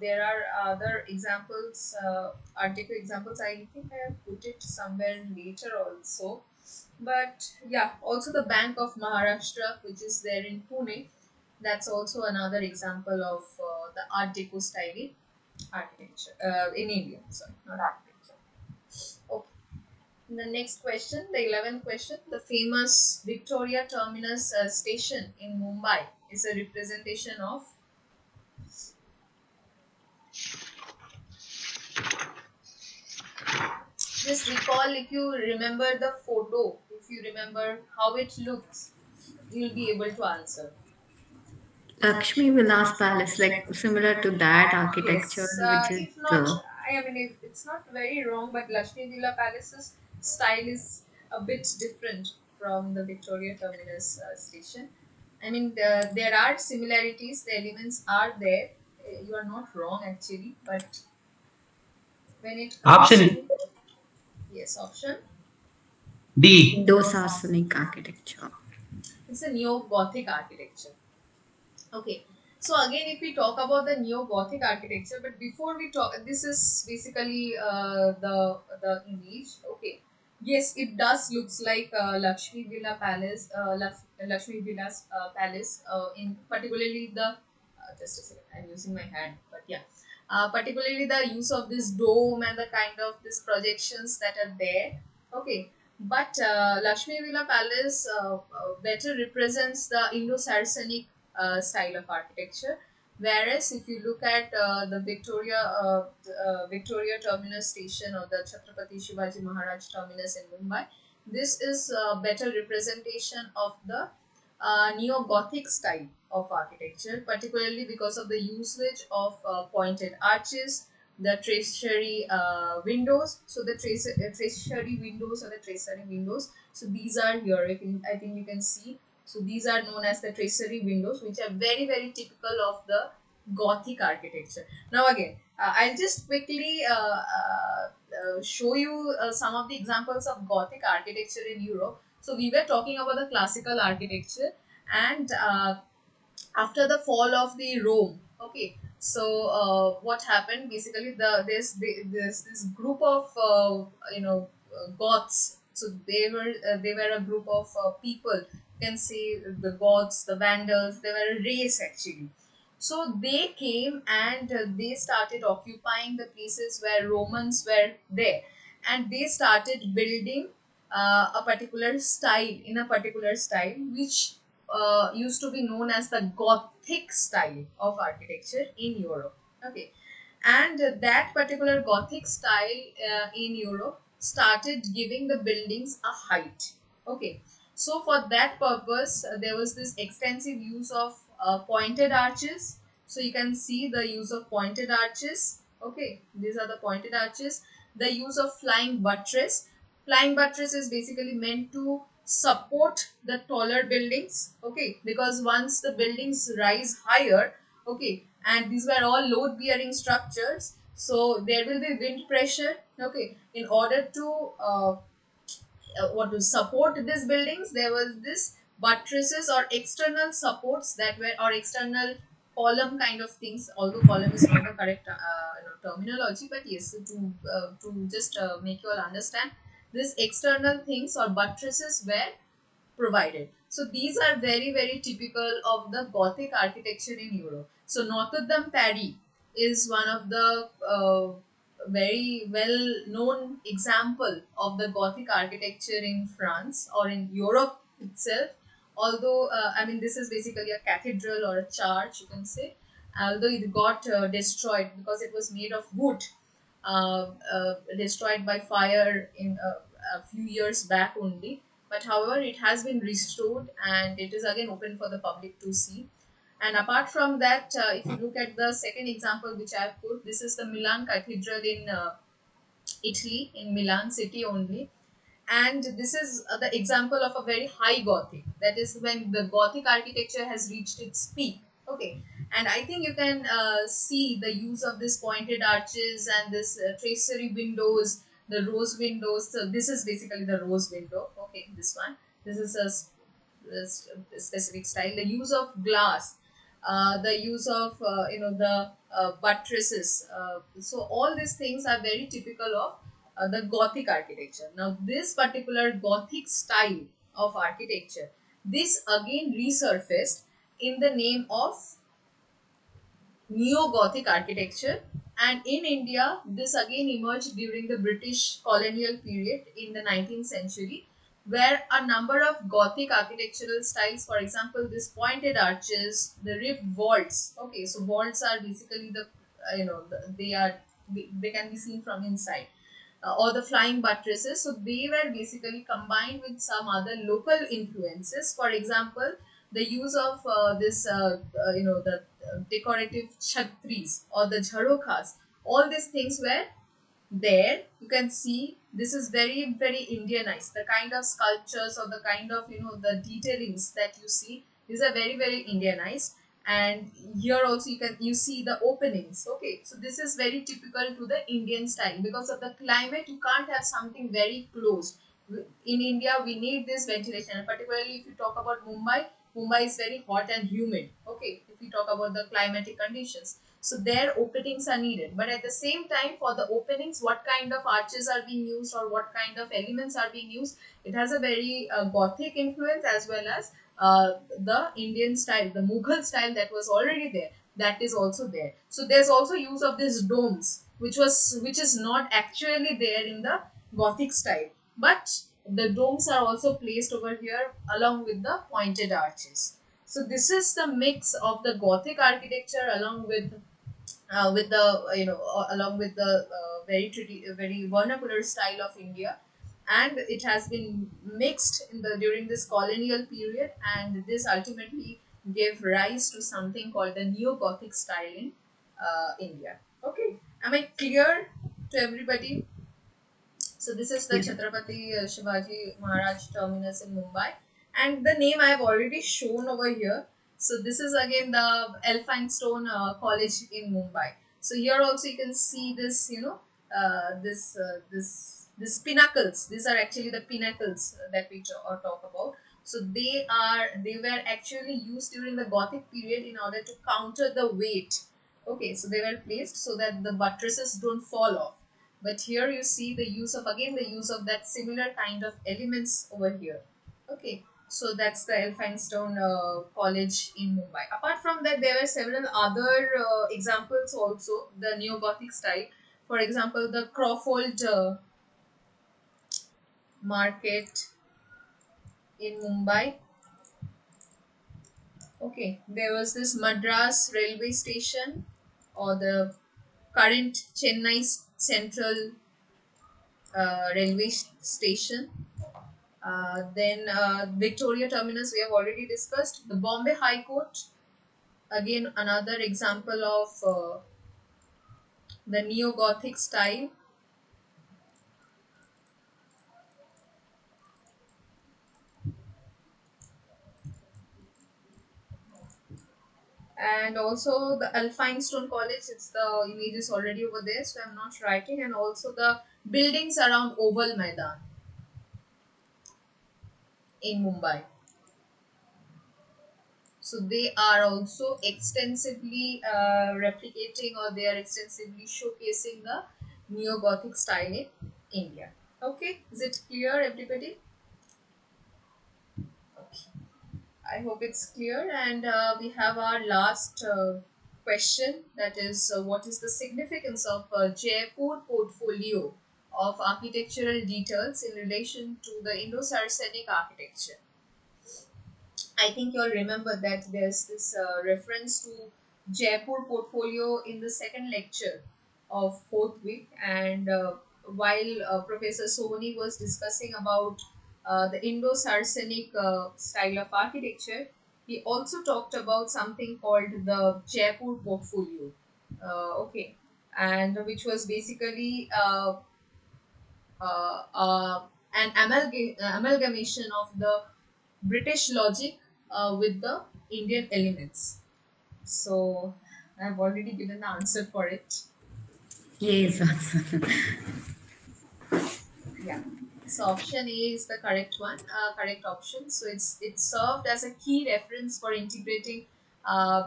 there are other examples, Art Deco examples. I think I have put it somewhere later also. But yeah, also the Bank of Maharashtra, which is there in Pune, that's also another example of the Art Deco style in architecture in India. Sorry, not architecture. Okay. The next question, the 11th question, the famous Victoria Terminus station in Mumbai is a representation of. Just recall, if you remember the photo, if you remember how it looks, you'll be able to answer. Lakshmi Vilas Palace, like similar to that architecture, Yes, which is if not, I mean, it's not very wrong, but Lakshmi Villa Palace's style is a bit different from the Victoria Terminus station. I mean, there are similarities, the elements are there. You are not wrong actually, but when it comes Option to, yes, option, D. Indo-Saracenic architecture. it's a neo Gothic architecture. Okay. So again, if we talk about the neo-Gothic architecture, but before we talk, this is basically the image. Okay. Yes, it does looks like Lakshmi Villa Palace, Lakshmi Villa's palace. In particularly the just a second, I'm using my hand, but yeah. Particularly the use of this dome and the kind of this projections that are there. Okay, but Lakshmi Villa Palace better represents the Indo-Saracenic style of architecture. Whereas if you look at the Victoria Terminus station, or the Chhatrapati Shivaji Maharaj Terminus in Mumbai, this is a better representation of the neo-Gothic style of architecture, particularly because of the usage of pointed arches, the tracery windows. So the tracery windows, or the tracery windows. So these are here. I think you can see. So these are known as the tracery windows, which are very typical of the Gothic architecture. Now again, I'll just quickly show you some of the examples of Gothic architecture in Europe. So we were talking about the classical architecture, and after the fall of the Rome. Okay, so what happened? Basically, there's this group of Goths. So they were a group of people. You can say the Goths, the Vandals. They were a race actually. So they came, and they started occupying the places where Romans were there, and they started building a particular style, in a particular style, which used to be known as the Gothic style of architecture in Europe. Okay, and that particular Gothic style in Europe started giving the buildings a height. Okay, so for that purpose, there was this extensive use of pointed arches. So you can see the use of pointed arches. Okay, these are the pointed arches. The use of flying buttress. Flying buttress is basically meant to support the taller buildings. Okay, because once the buildings rise higher, okay, and these were all load bearing structures, so there will be wind pressure. Okay, in order to what to support these buildings, there was this buttresses or external supports that were, or external column kind of things. Although column is not the correct terminology, but yes, to just make you all understand, these external things or buttresses were provided. So these are very, very typical of the Gothic architecture in Europe. So Notre Dame Paris is one of the very well known example of the Gothic architecture in France or in Europe itself. Although, I mean, this is basically a cathedral or a church, you can say, although it got destroyed because it was made of wood, destroyed by fire in a few years back only. But however, it has been restored and it is again open for the public to see. And apart from that, if you look at the second example which I have put, this is the Milan Cathedral in Italy, in Milan city only. And this is the example of a very high Gothic. That is when the Gothic architecture has reached its peak. Okay, and I think you can see the use of this pointed arches and this tracery windows, the rose windows. So this is basically the rose window. Okay, this one. This is a specific style. The use of glass, the use of the buttresses. So all these things are very typical of the Gothic architecture. Now, this particular Gothic style of architecture, this again resurfaced in the name of neo-Gothic architecture. And in India, this again emerged during the British colonial period in the 19th century, where a number of Gothic architectural styles, for example, these pointed arches, the ribbed vaults. Okay, so vaults are basically the they can be seen from inside, or the flying buttresses. So they were basically combined with some other local influences. For example, the use of the decorative chhatris or the jharokhas. All these things were there. You can see this is very, very Indianized. The kind of sculptures or the kind of the detailings that you see, these are very, very Indianized. And here also you see the openings. Okay, so this is very typical to the Indian style. Because of the climate, you can't have something very close. In India, we need this ventilation, and particularly if you talk about Mumbai is very hot and humid. Okay, if we talk about the climatic conditions, so their openings are needed. But at the same time, for the openings, what kind of arches are being used or what kind of elements are being used, it has a very Gothic influence, as well as the Indian style, the Mughal style that was already there. That is also there. So there's also use of these domes, which is not actually there in the Gothic style, but the domes are also placed over here along with the pointed arches. So this is the mix of the Gothic architecture along with the along with the very vernacular style of India, and it has been mixed in the during this colonial period, and this ultimately gave rise to something called the neo-Gothic style in India. Okay, am I clear to everybody? So this is the Yeah. Chhatrapati Shivaji Maharaj terminus in Mumbai, and the name I have already shown over here. So this is again the Elphinstone College in Mumbai. So here also you can see this, this pinnacles. These are actually the pinnacles that we talk about. So they were actually used during the Gothic period in order to counter the weight. Okay, so they were placed so that the buttresses don't fall off. But here you see the use of again the use of that similar kind of elements over here. Okay, so that's the Elphinstone College in Mumbai. Apart from that, there were several other examples also, the neo-Gothic style. For example, the Crawford Market in Mumbai. Okay, there was this Madras railway station, or the current Chennai Central station. Then Victoria Terminus, we have already discussed. The Bombay High Court, again another example of the neo Gothic style. And also the Elphinstone College, it's the image is already over there, so I'm not writing. And also the buildings around Oval Maidan in Mumbai. So they are also extensively replicating, or they are extensively showcasing the neo-Gothic style in India. Okay, is it clear, everybody? Okay. I hope it's clear. And we have our last question, that is, what is the significance of Jaipur portfolio of architectural details in relation to the Indo Saracenic architecture? I think you'll remember that there's this reference to Jaipur portfolio in the second lecture of fourth week, and while Professor Soni was discussing about the Indo-Saracenic style of architecture, he also talked about something called the Jaipur portfolio. Okay, and which was basically an amalgamation of the British logic with the Indian elements. So I've already given the answer for it. Yes. Yeah. So option A is the correct one, correct option. So it served as a key reference for integrating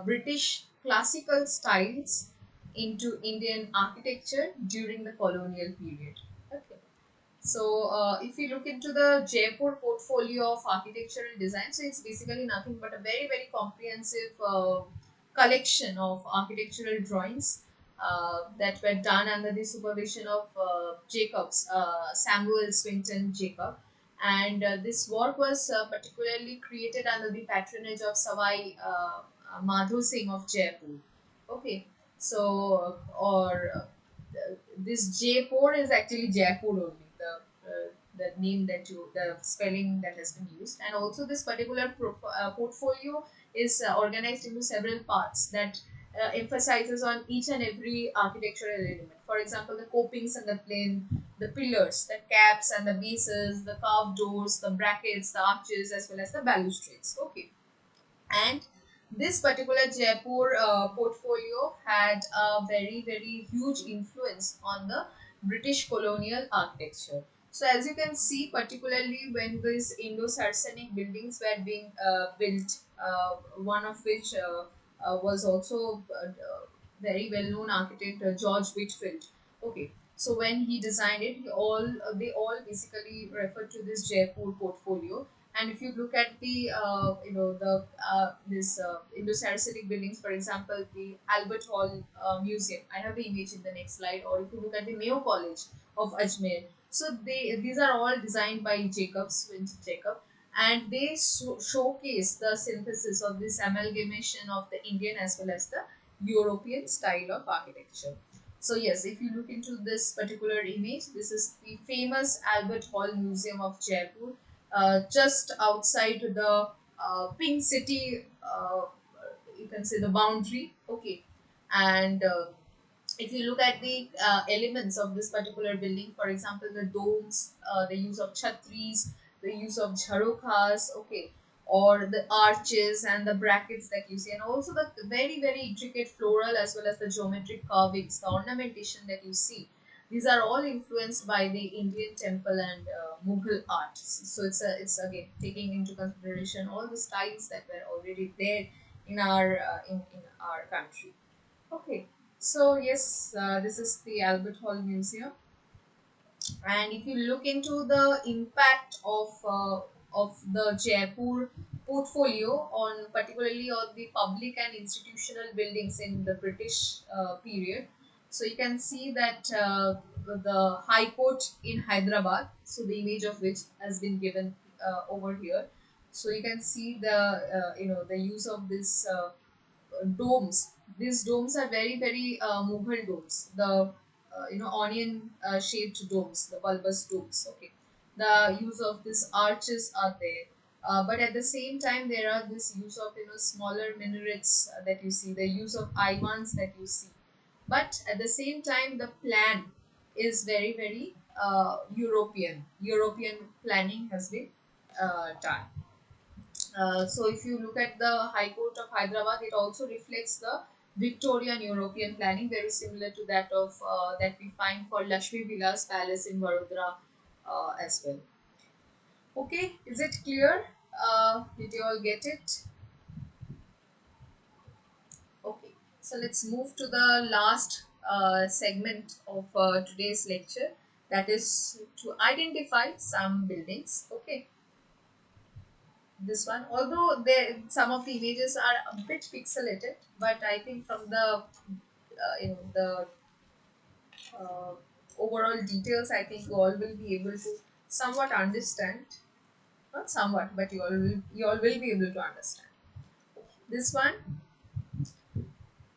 British classical styles into Indian architecture during the colonial period. Okay. So, if you look into the Jaipur portfolio of architectural design, so it's basically nothing but a very, very comprehensive collection of architectural drawings that were done under the supervision of Samuel Swinton Jacob. And this work was particularly created under the patronage of Savai Madho Singh of Jaipur. Okay, so or this Jaipur is actually Jaipur only, the name that you, the spelling that has been used, and also this particular portfolio is organized into several parts that emphasizes on each and every architectural element. For example, the copings and the plane, the pillars, the caps and the bases, the carved doors, the brackets, the arches, as well as the balustrades. Okay, and this particular Jaipur portfolio had a very, very huge influence on the British colonial architecture. So, as you can see, particularly when these Indo Saracenic buildings were being built, one of which was also very well known architect George Whitfield. Okay, so when he designed it, they all basically refer to this Jaipur portfolio. And if you look at the the this Indo-Saracenic buildings, for example, the Albert Hall Museum. I have the image in the next slide. Or if you look at the Mayo College of Ajmer, so these are all designed by Swinton Jacob, and they showcase the synthesis of this amalgamation of the Indian as well as the European style of architecture. So yes, if you look into this particular image, this is the famous Albert Hall Museum of Jaipur, just outside the Pink City, you can say the boundary. Okay, and if you look at the elements of this particular building, for example, the domes, the use of chhatris, the use of jharokhas, okay, or the arches and the brackets that you see, and also the very, very intricate floral as well as the geometric carvings, the ornamentation that you see. These are all influenced by the Indian temple and Mughal art. So it's again taking into consideration all the styles that were already there in our in our country. Okay, so yes, this is the Albert Hall Museum, and if you look into the impact of the Jaipur portfolio on particularly on the public and institutional buildings in the British period, so you can see that the High Court in Hyderabad, so the image of which has been given over here. So you can see the the use of this domes. These domes are very, very Mughal domes. The onion shaped domes, the bulbous domes. Okay, the use of these arches are there. But at the same time, there are this use of smaller minarets that you see, the use of ivans that you see. But at the same time, the plan is very, very European. European planning has been done. So if you look at the High Court of Hyderabad, it also reflects the Victorian European planning, very similar to that of that we find for Lakshmi Vilas Palace in Vadodara as well. Okay, is it clear? Did you all get it? So let's move to the last segment of today's lecture, that is to identify some buildings. Okay, this one, although there some of the images are a bit pixelated, but I think from the the uh, overall details, I think you all will be able to somewhat understand. Not somewhat, but you all will be able to understand. This one,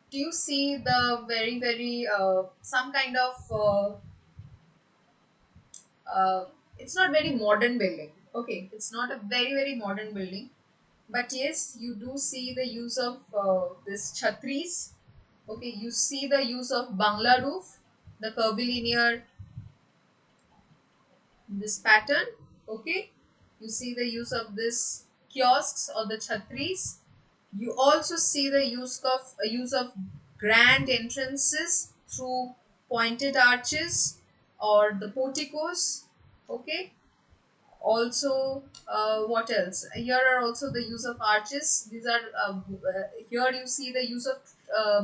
do you see the very very some kind of it's not very modern building. Okay, it's not a very very modern building, but yes, you do see the use of this chhatris. Okay, you see the use of bangla roof, the curvilinear this pattern. Okay, you see the use of this kiosks or the chhatris. You also see the use of grand entrances through pointed arches or the porticos. Okay, also what else, here are also the use of arches. These are here you see the use of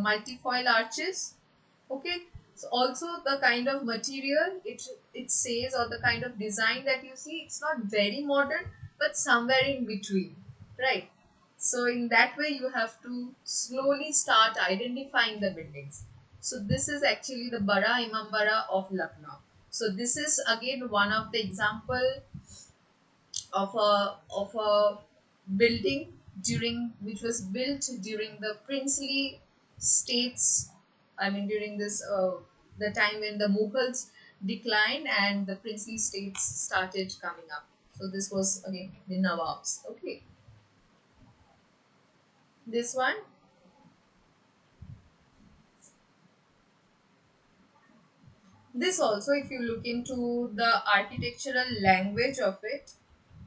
multifoil arches. Okay, so also the kind of material it says, or the kind of design that you see, it's not very modern, but somewhere in between, right? So in that way you have to slowly start identifying the buildings. So this is actually the Bara Imambara of Lucknow. So this is again one of the example of a building during which was built during the princely states. I mean during this the time when the Mughals declined and the princely states started coming up. So this was again the Nawabs. Okay, this one, this also, if you look into the architectural language of it,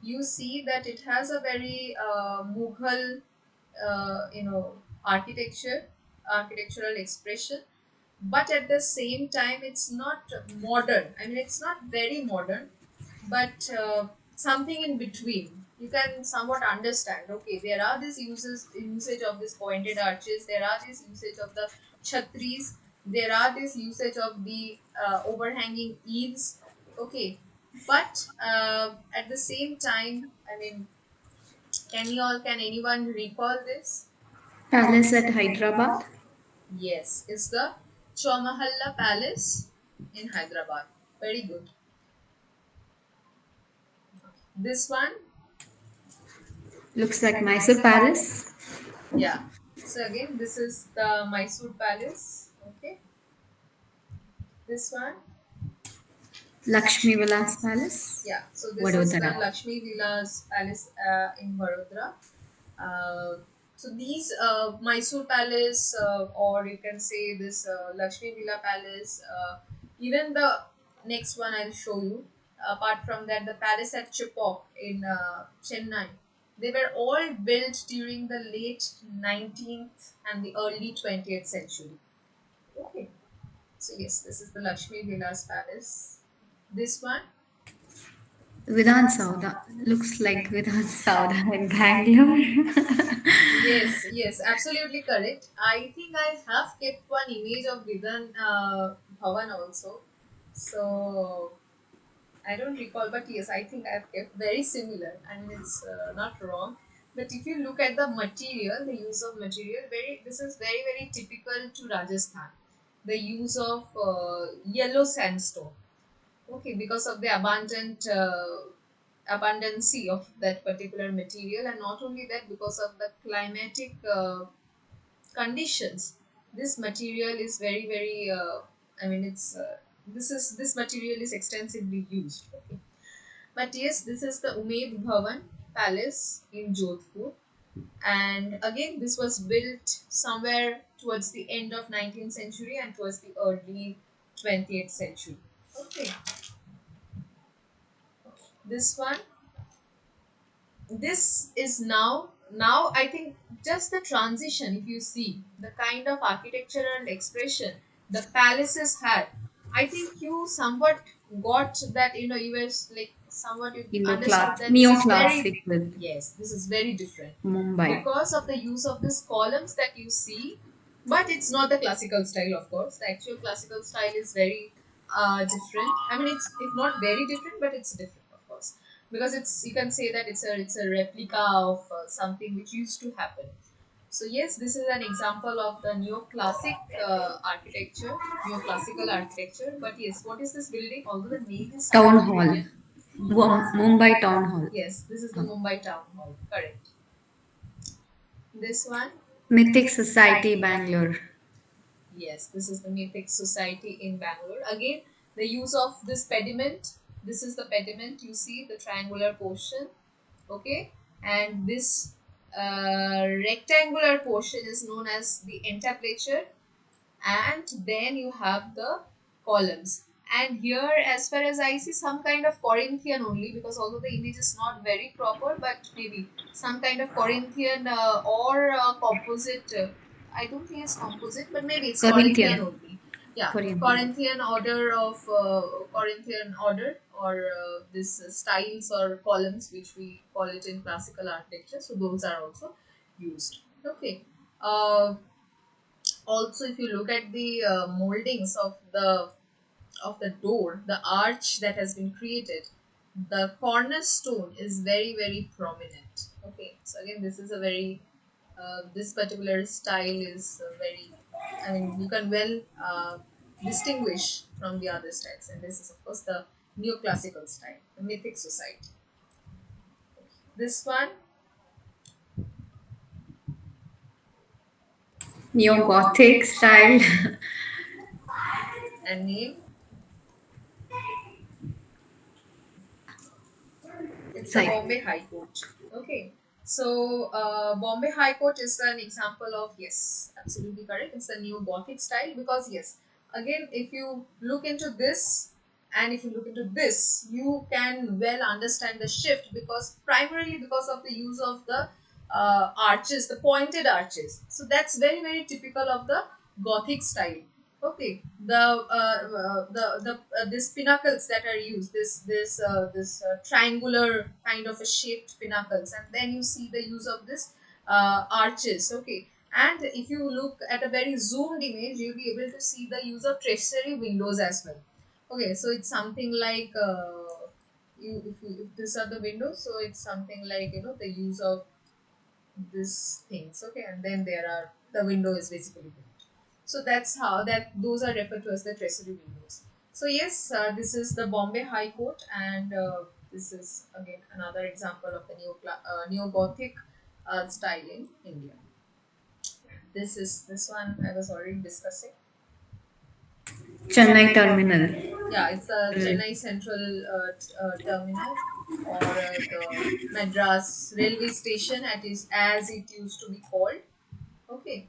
you see that it has a very Mughal, architecture, architectural expression, but at the same time, it's not modern. I mean, it's not very modern, but something in between. You can somewhat understand. Okay, there are these usage of this pointed arches. There are this usage of the chhatris. There are this usage of the overhanging eaves. Okay, but at the same time, I mean, can anyone recall this? Palace at Hyderabad. Yes, it's the Chowmahalla Palace in Hyderabad. Very good. This one, Looks like Mysore Palace. yeah. So again, this is the Mysore Palace. Okay. This one, Lakshmi Vilas Palace. yeah. So this is the Vadodara. Lakshmi Vilas Palace in Vadodara. Uh, so these Mysore Palace, or you can say this Lakshmi Villa Palace, even the next one I'll show you. Apart from that, the palace at Chipok in Chennai, they were all built during the late 19th and the early 20th century. Okay. So yes, this is the Lakshmi Vilas Palace. This one, Vidhan Sauda. Looks like Vidhan Sauda in Bangalore. yes, yes, absolutely correct. I think I have kept one image of Vidhan Bhavan also. So I don't recall, but yes, I think I've kept very similar. I mean, it's not wrong. But if you look at the material, the use of material, this is very very typical to Rajasthan. The use of yellow sandstone. Okay, because of the abundancy of that particular material, and not only that, because of the climatic conditions, this material is very very. I mean, this material is extensively used. Okay. But yes, this is the Umaid Bhavan Palace in Jodhpur, and again, this was built somewhere towards the end of 19th century and towards the early 20th century. Okay, this one, this is now I think just the transition. If you see the kind of architectural expression the palaces had, I think you somewhat got that, you were like somewhat you understood that this is very, Neoclassic with yes, this is very different Mumbai. because of the use of these columns that you see. but it's not the classical style, of course. The actual classical style is very different. I mean, it's if not very different, but it's different, of course, because it's, you can say that it's a replica of something which used to happen. So yes, this is an example of the neoclassic architecture, neoclassical architecture. But yes, what is this building? Although the name is Town somewhat Hall. Indian. Mumbai Town Hall. Yes, this is the Mumbai Town Hall. Correct. This one. Mythic Society, Bangalore. Yes, this is the Mythic Society in Bangalore. Again, the use of this pediment. This is the pediment. You see the triangular portion. Okay, and this rectangular portion is known as the entablature, and then you have the columns. And here, as far as I see, some kind of Corinthian only, because although the image is not very proper, but maybe some kind of Corinthian or composite. I don't think it's composite, but maybe it's Corinthian Corinthian. only. Yeah, Korean. Corinthian order of Corinthian order, or this styles or columns, which we call it in classical architecture. So those are also used. Okay. Also, if you look at the moldings of the door, the arch that has been created, the cornerstone is very prominent. Okay, so again, this is a very this particular style is very, I mean, you can well distinguish from the other styles, and this is of course the neoclassical style, the Mythic Society. This one, Neo Gothic style. and name, it's the Sorry. Bombay High Court. Okay. So, Bombay High Court is an example of, yes, absolutely correct. It's a new Gothic style because, yes, again, if you look into this and if you look into this, you can well understand the shift, because primarily because of the use of the arches, the pointed arches. So, that's very typical of the Gothic style. Okay, the these pinnacles that are used, this triangular kind of a shaped pinnacles, and then you see the use of this arches. Okay, and if you look at a very zoomed image, you'll be able to see the use of tracery windows as well. Okay, so it's something like if these are the windows, so it's something like, the use of these things. Okay, and then there are the window is basically built. So that's how that those are referred to as the tracery windows. So yes, this is the Bombay High Court, and this is again another example of the neo Gothic style in India. This one I was already discussing. Chennai Terminal. Yeah, it's a Chennai Central terminal, or the Madras railway station, as it used to be called. Okay.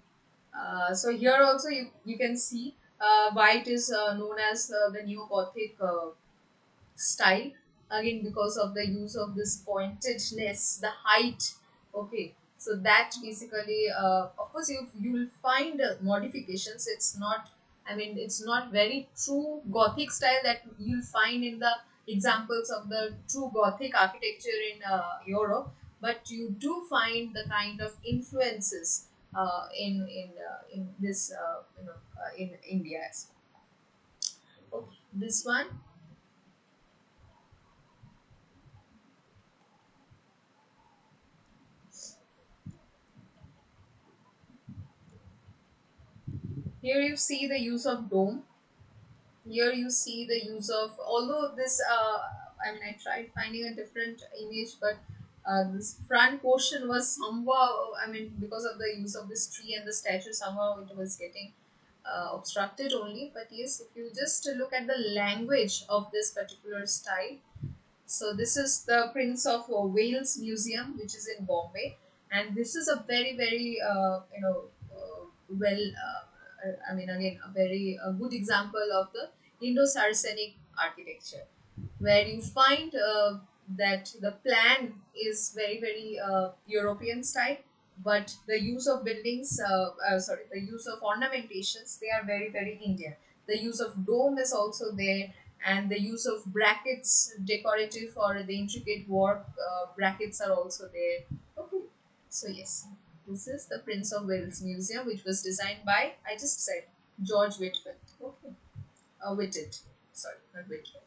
So here also you can see why it is known as the neo Gothic style, again because of the use of this pointedness, the height. Okay, so that basically, of course, you will find modifications. It's not, I mean, it's not very true Gothic style that you'll find in the examples of the true Gothic architecture in Europe, but you do find the kind of influences in this in India as well. Okay, this one. Here you see the use of dome. Here you see the use of, although this, I mean, I tried finding a different image, but this front portion was somehow, I mean, because of the use of this tree and the statue, somehow it was getting obstructed only. But yes, if you just look at the language of this particular style, so this is the Prince of Wales Museum, which is in Bombay, and this is a very well. I mean, again, a very good example of the Indo-Saracenic architecture, where you find that the plan is very European style, but the use of buildings, the use of ornamentations, they are very Indian. The use of dome is also there, and the use of brackets, decorative or the intricate work brackets are also there. Okay, so yes. This is the Prince of Wales Museum, which was designed by, I just said, George Whitfield. Okay. Whitted. Sorry, not Whitfield.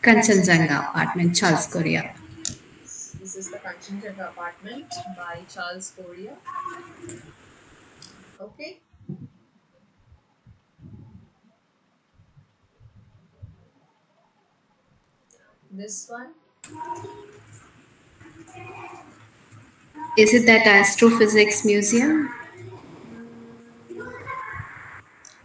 Kanchenjunga apartment, Charles Korea. This is the Kanchenjunga apartment by Charles Correa. Okay. This one. Is it that astrophysics museum? Mm,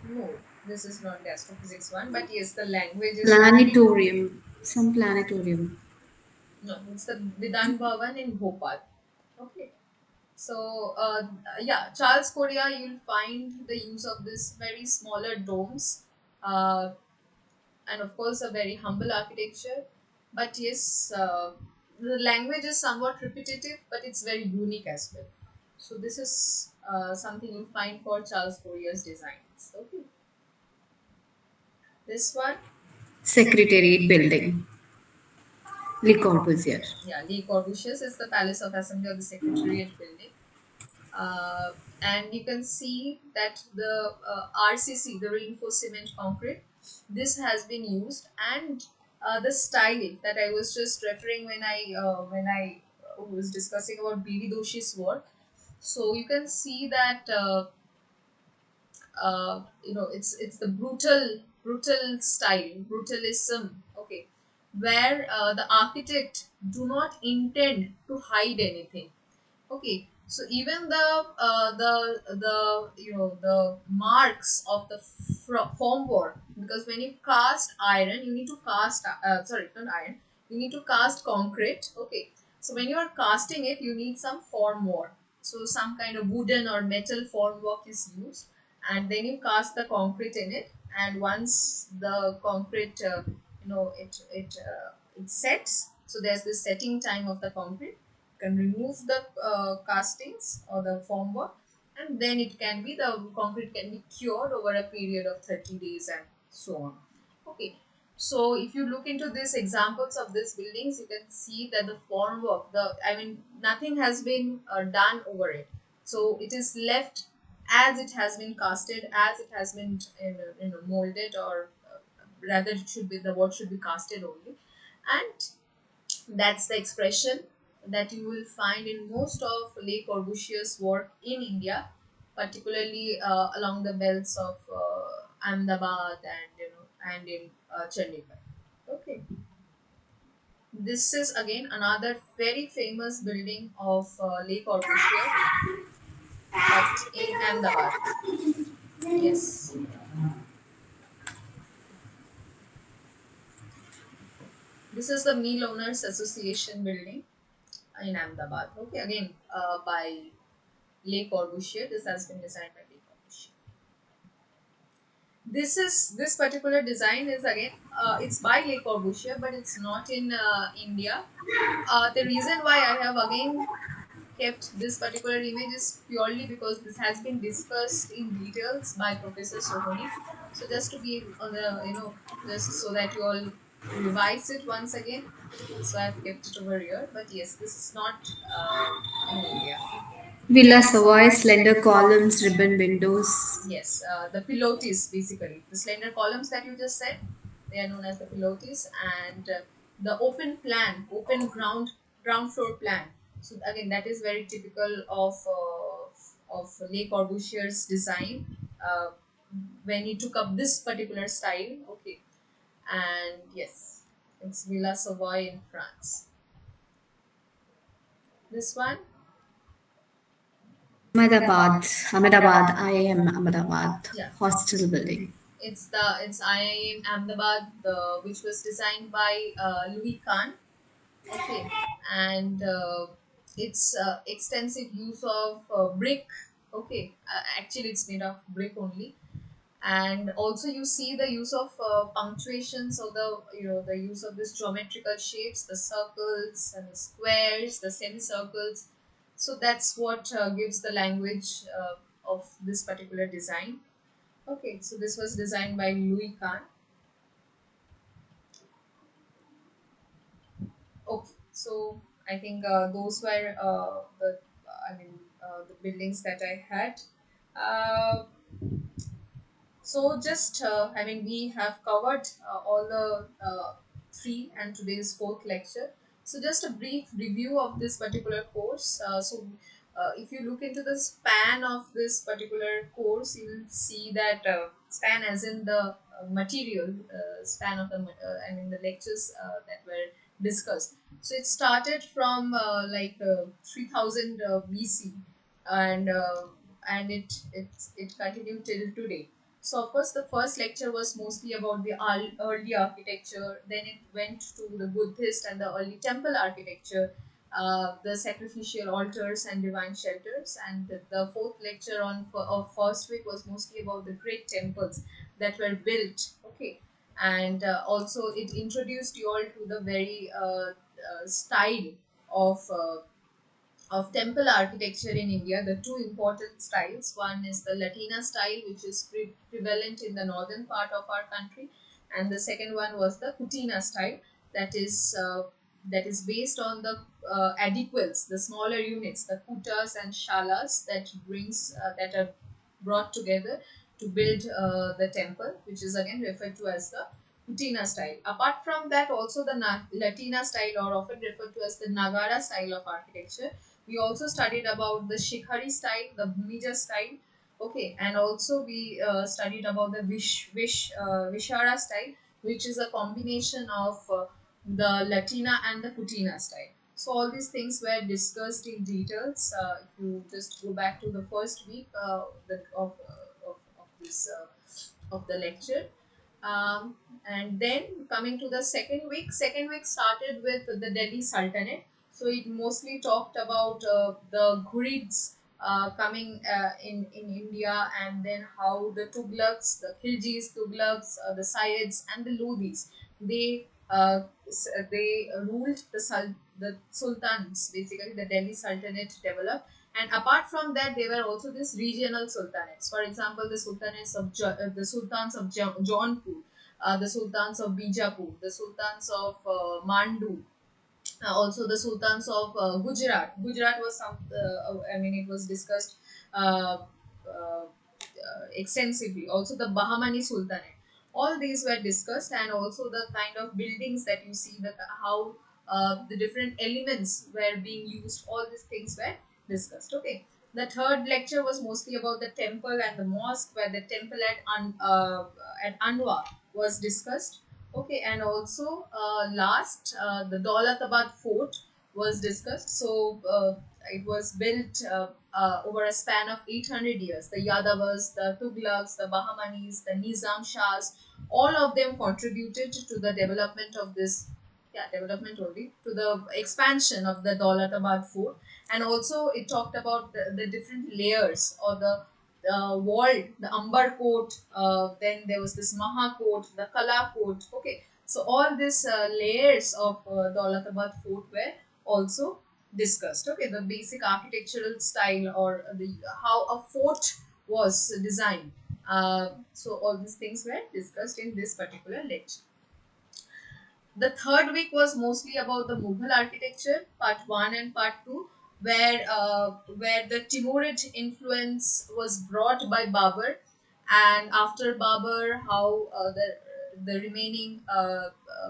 no, this is not the astrophysics one, but yes, the language is Planetarium. Some planetarium. no, it's the Vidhan Bhavan in Bhopal. Okay. So, yeah, Charles Korea, you'll find the use of this very smaller domes, uh, and of course, a very humble architecture. But yes, the language is somewhat repetitive, but it's very unique as well. So, this is something you'll find for Charles Korea's designs. Okay. This one, Secretariat building. Le Corbusier. yeah, Le Corbusier's is the Palace of Assembly of the Secretariat building. uh, and you can see that the RCC, the reinforced cement concrete, this has been used, and the style that I was just referring when I was discussing about B.V. Doshi's work. So you can see that it's the brutal style, brutalism. Okay, where the architect do not intend to hide anything. Okay, so even the marks of the formwork, because when you cast iron, you need to cast sorry, not iron, you need to cast concrete. Okay, so when you are casting it, you need some formwork. So some kind of wooden or metal formwork is used, and then you cast the concrete in it. And once the concrete, it sets. So there's this setting time of the concrete, can remove the castings or the formwork, and then it can be the concrete can be cured over a period of 30 days and so on. Okay, so if you look into these examples of these buildings, you can see that the formwork, the I mean nothing has been done over it, so it is left as it has been casted, as it has been molded, or rather it should be the word should be casted only. And that's the expression that you will find in most of Le Corbusier's work in India, particularly along the belts of Ahmedabad and in Chandigarh. Okay, this is again another very famous building of Le Corbusier, but in Ahmedabad. Yes, this is the Mill Owners Association building in Ahmedabad. Okay, again by Le Corbusier. This has been designed by Le Corbusier. This particular design is again it's by Le Corbusier, but it's not in India. The reason why I have again kept this particular image is purely because this has been discussed in details by Professor Sohoni. So just to be on the just so that you all revise it once again. So I've kept it over here. But yes, this is not in India. Villa Savoy, slender columns, ribbon windows. Yes, the pilotis basically. The slender columns that you just said, they are known as the pilotis, and the open ground floor plan. So again, that is very typical of Le Corbusier's design when he took up this particular style. Okay, and yes, it's Villa Savoy in France. This one, Ahmedabad, IIM Ahmedabad, yeah, hostel building. it's IIM Ahmedabad, which was designed by Louis Kahn. Okay, and it's extensive use of brick. Okay, actually it's made of brick only, and also you see the use of punctuations, or the use of this geometrical shapes, the circles and the squares, the semicircles. So that's what gives the language of this particular design. Okay, so this was designed by Louis Kahn. Okay, so I think those were the buildings that I had. Uh, so just, I mean, we have covered all the three, and today's fourth lecture. So just a brief review of this particular course. If you look into the span of this particular course, you will see that span as in the material span of the, I mean, the lectures that were discussed. So it started from 3000 BC, and it continued till today. So of course, the first lecture was mostly about the early architecture. Then it went to the Buddhist and the early temple architecture, the sacrificial altars and divine shelters. And the fourth lecture on of first week was mostly about the great temples that were built. Okay, and also it introduced you all to the very style of of temple architecture in India, the two important styles. One is the Latina style, which is prevalent in the northern part of our country, and the second one was the Kutina style, that is based on the adequals, the smaller units, the kutas and shalas that are brought together to build the temple, which is again referred to as the Kutina style. Apart from that, also the Latina style, or often referred to as the Nagara style of architecture. We also studied about the Shikhari style, the Bhumija style. Okay, and also we studied about the Vishara style, which is a combination of the Latina and the Kutina style. So all these things were discussed in details. If you just go back to the first week of this of the lecture, and then coming to the second week started with the Delhi Sultanate. So it mostly talked about the Ghurids coming in India, and then how the Tughlaqs, the Khiljis, Tughlaqs, the Sayyids, and the Lodhis, they ruled the sultans. Basically, the Delhi Sultanate developed, and apart from that, there were also these regional sultanates. For example, the sultans of Jaunpur, the sultans of Bijapur, the sultans of Mandu, also the sultans of Gujarat. Gujarat was I mean, it was discussed uh, extensively. Also the Bahmani Sultanate. All these were discussed, and also the kind of buildings that you see, that how the different elements were being used. All these things were discussed. Okay. The third lecture was mostly about the temple and the mosque, where the temple at Anwa was discussed. Okay, and also last, the Daulatabad fort was discussed. So it was built over a span of 800 years. The Yadavas, the Tughlaqs, the Bahmanis, the Nizam Shahs, all of them contributed to the development of this, yeah, development only, to the expansion of the Daulatabad fort. And also it talked about the different layers, or the wall, the Ambar coat, then there was this Maha coat, the Kala coat. Okay, so all these layers of the Daulatabad fort were also discussed. Okay, the basic architectural style, or the how a fort was designed. So all these things were discussed in this particular lecture. The third week was mostly about the Mughal architecture, part one and part two, where the Timurid influence was brought by Babur, and after Babur, how the remaining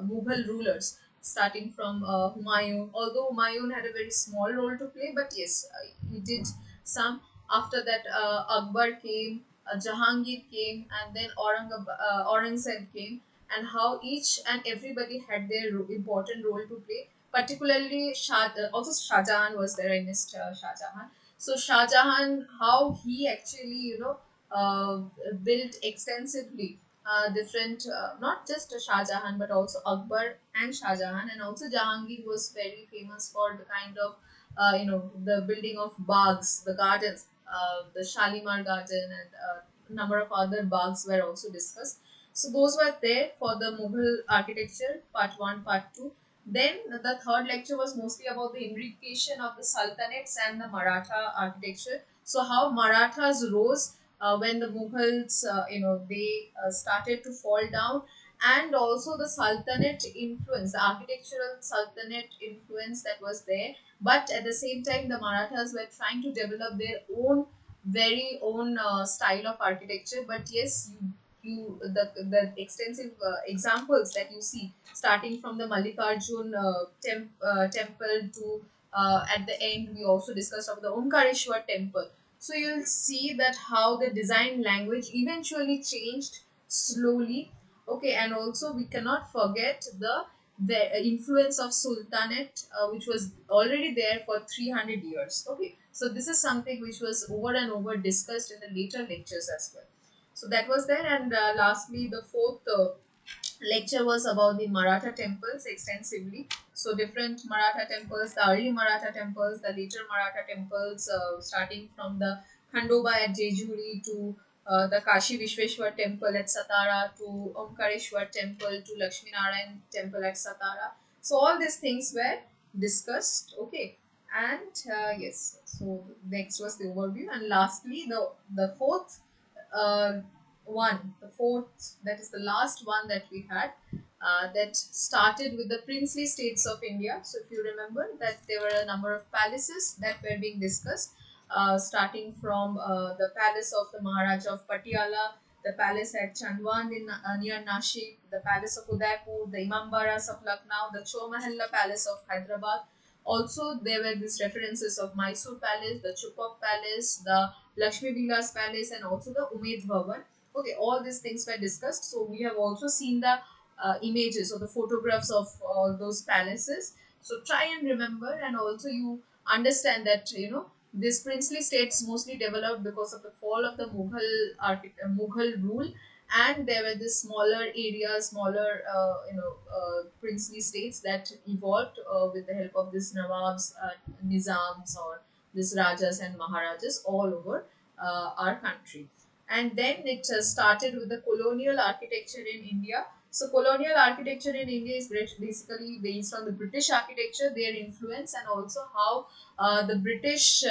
Mughal rulers, starting from Humayun. Although Humayun had a very small role to play, but yes, he did some. After that, Akbar came, Jahangir came, and then Aurangzeb came, and how each and everybody had their important role to play. Particularly, also Shah Jahan was there. I missed Shah Jahan. So Shah Jahan, how he actually, built extensively different, not just Shah Jahan, but also Akbar and Shah Jahan, and also Jahangir was very famous for the kind of, the building of bags, the gardens, the Shalimar Garden, and number of other bags were also discussed. So those were there for the Mughal architecture, part one, part two. Then the third lecture was mostly about the intrication of the Sultanates and the Maratha architecture. So how Marathas rose when the Mughals, they started to fall down, and also the Sultanate influence, the architectural Sultanate influence that was there. But at the same time, the Marathas were trying to develop their own, very own style of architecture. But yes, the extensive examples that you see, starting from the Mallikarjun temple to at the end, we also discussed of the Omkareshwar temple. So you'll see that how the design language eventually changed slowly. Okay, and also we cannot forget the influence of Sultanate, which was already there for 300 years. Okay, so this is something which was over and over discussed in the later lectures as well. So that was there, and lastly, the fourth lecture was about the Maratha temples extensively. So different Maratha temples, the early Maratha temples, the later Maratha temples, starting from the Khandoba at Jejuri to the Kashi Vishweshwar temple at Satara to Omkareshwar temple to Lakshmi Narayan temple at Satara. So all these things were discussed. Okay, and yes. So next was the overview, and lastly the fourth uh, the fourth, that is the last one that we had, that started with the princely states of India. So if you remember that there were a number of palaces that were being discussed, starting from the palace of the Maharaja of Patiala, the palace at Chanwand in near Nashik, the palace of Udaipur, the Imambaras of Lucknow, the Chomahalla palace of Hyderabad. Also, there were these references of Mysore Palace, the Chupok Palace, the Lakshmi Vilas Palace, and also the Umaid Bhavan. Okay, all these things were discussed. So we have also seen the images or the photographs of all those palaces. So try and remember, and also you understand that these princely states mostly developed because of the fall of the Mughal rule, and there were these smaller areas, smaller princely states that evolved with the help of these Nawabs, Nizams, or these Rajas and Maharajas all over our country. And then it started with the colonial architecture in India. So colonial architecture in India is basically based on the British architecture, their influence, and also how the British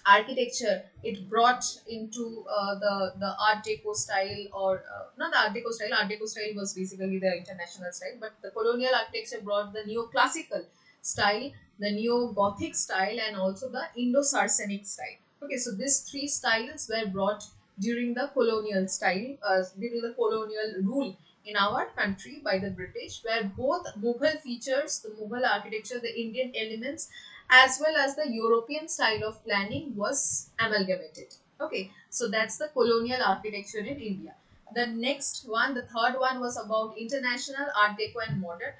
architecture it brought into the Art Deco style, or not the Art Deco style. Art Deco style was basically the international style, but the colonial architecture brought the neoclassical style, the neo-Gothic style, and also the Indo-Saracenic style. Okay, so these three styles were brought during the during the colonial rule in our country by the British, where both Mughal features, the Mughal architecture, the Indian elements, as well as the European style of planning was amalgamated. Okay, so that's the colonial architecture in India. The next one, the third one, was about international Art Deco and modern.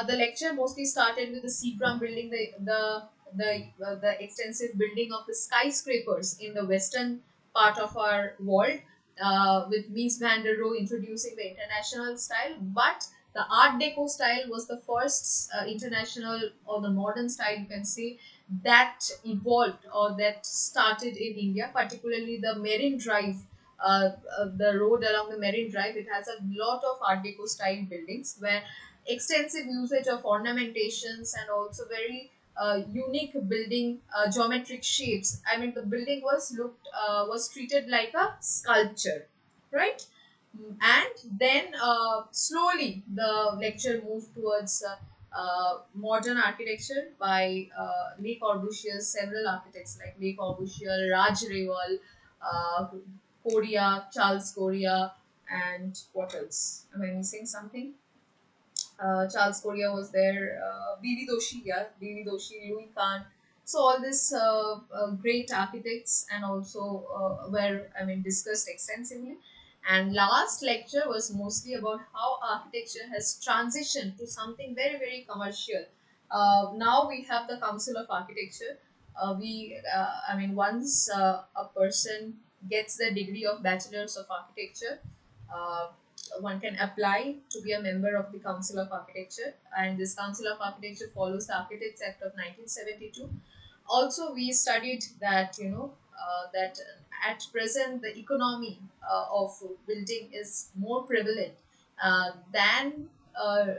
The lecture mostly started with the Seagram building, the extensive building of the skyscrapers in the western part of our world, with Mies van der Rohe introducing the international style. But the Art Deco style was the first international or the modern style, you can say, that evolved or that started in India, particularly the Marine Drive. The road along the Marine Drive, it has a lot of Art Deco style buildings where extensive usage of ornamentations and also very unique building geometric shapes. I mean, the building was treated like a sculpture, right? And then slowly the lecture moved towards modern architecture by Le Corbusier's several architects like Le Corbusier, Raj Rewal, uh, Korea, Charles Korea, and what else? Am I missing something? Charles Korea was there, B.V. Doshi, yeah, B.V. Doshi, Louis Kahn. So all these great architects and also were, I mean, discussed extensively. And last lecture was mostly about how architecture has transitioned to something very, very commercial. Now we have the Council of Architecture. I mean, once a person gets the degree of Bachelors of Architecture, uh, one can apply to be a member of the Council of Architecture, and this Council of Architecture follows the Architects Act of 1972. Also, we studied that that at present the economy of building is more prevalent than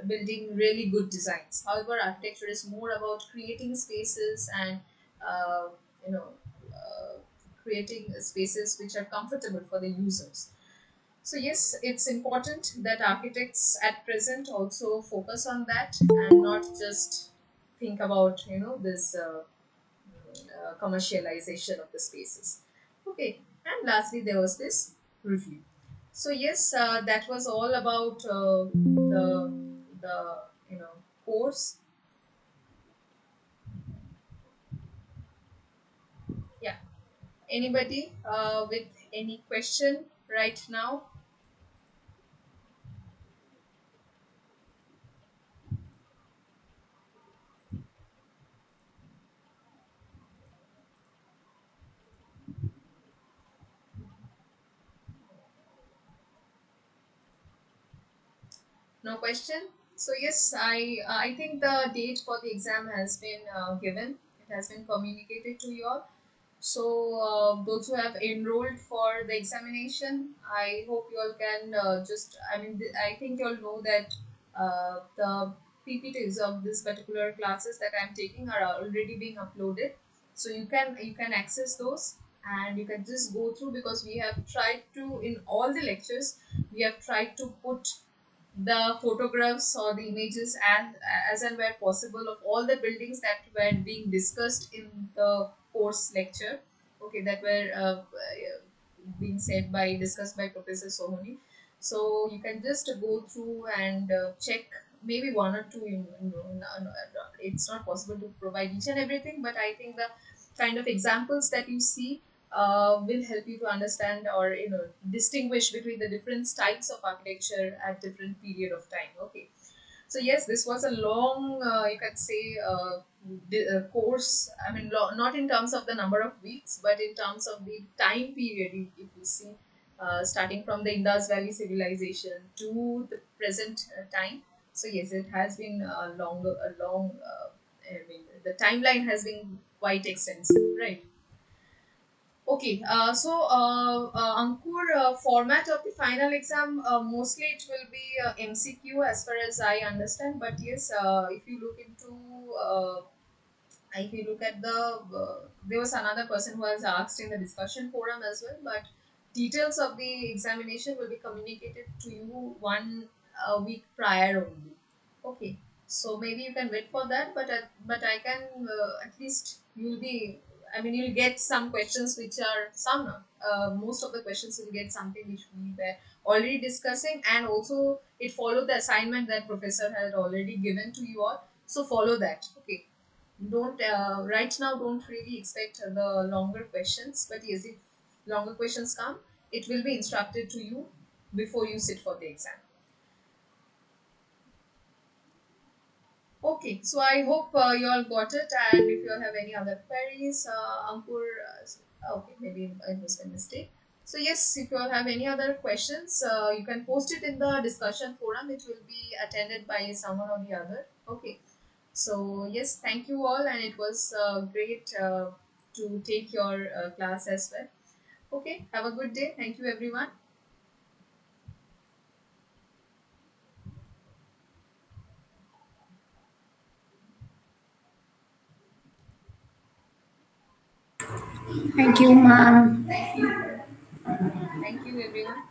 building really good designs. However, architecture is more about creating spaces and uh, you know uh, creating spaces which are comfortable for the users. So yes, it's important that architects at present also focus on that and not just think about this commercialization of the spaces. Okay, and lastly there was this review. So yes, that was all about the course. Yeah. Anybody with any question right now? No question. So yes, I think the date for the exam has been given. It has been communicated to you all. So those who have enrolled for the examination, I hope you all can just. I think you all know that the PPTs of this particular classes that I'm taking are already being uploaded. So you can access those and you can just go through, because we have tried to, in all the lectures we have tried to put the photographs or the images and as and where possible of all the buildings that were being discussed in the course lecture, okay, that were being said by discussed by Professor Sohoni. So you can just go through and check maybe one or two. It's not possible to provide each and everything, but I think the kind of examples that you see will help you to understand or distinguish between the different types of architecture at different period of time. Okay, so yes, this was a long, you can say, course. I mean, not in terms of the number of weeks, but in terms of the time period. If you see, starting from the Indus Valley civilization to the present time. So yes, it has been a long. I mean, the timeline has been quite extensive, right? Okay, Ankur, format of the final exam, mostly it will be MCQ as far as I understand. But yes, if you look at there was another person who has asked in the discussion forum as well. But details of the examination will be communicated to you one week prior only. Okay, so maybe you can wait for that, but I can at least you'll be. I mean, you'll get some questions which are some. Most of the questions will get something which we were already discussing, and also it followed the assignment that professor had already given to you all. So follow that. Okay, don't right now don't really expect the longer questions, but yes, if longer questions come, it will be instructed to you before you sit for the exam. Okay, so I hope you all got it, and if you all have any other queries, Ankur, okay, maybe it was a mistake. So yes, if you all have any other questions, you can post it in the discussion forum. It will be attended by someone or the other. Okay. So yes, thank you all, and it was great to take your class as well. Okay, have a good day. Thank you, everyone. Thank you, ma'am. Thank you, everyone.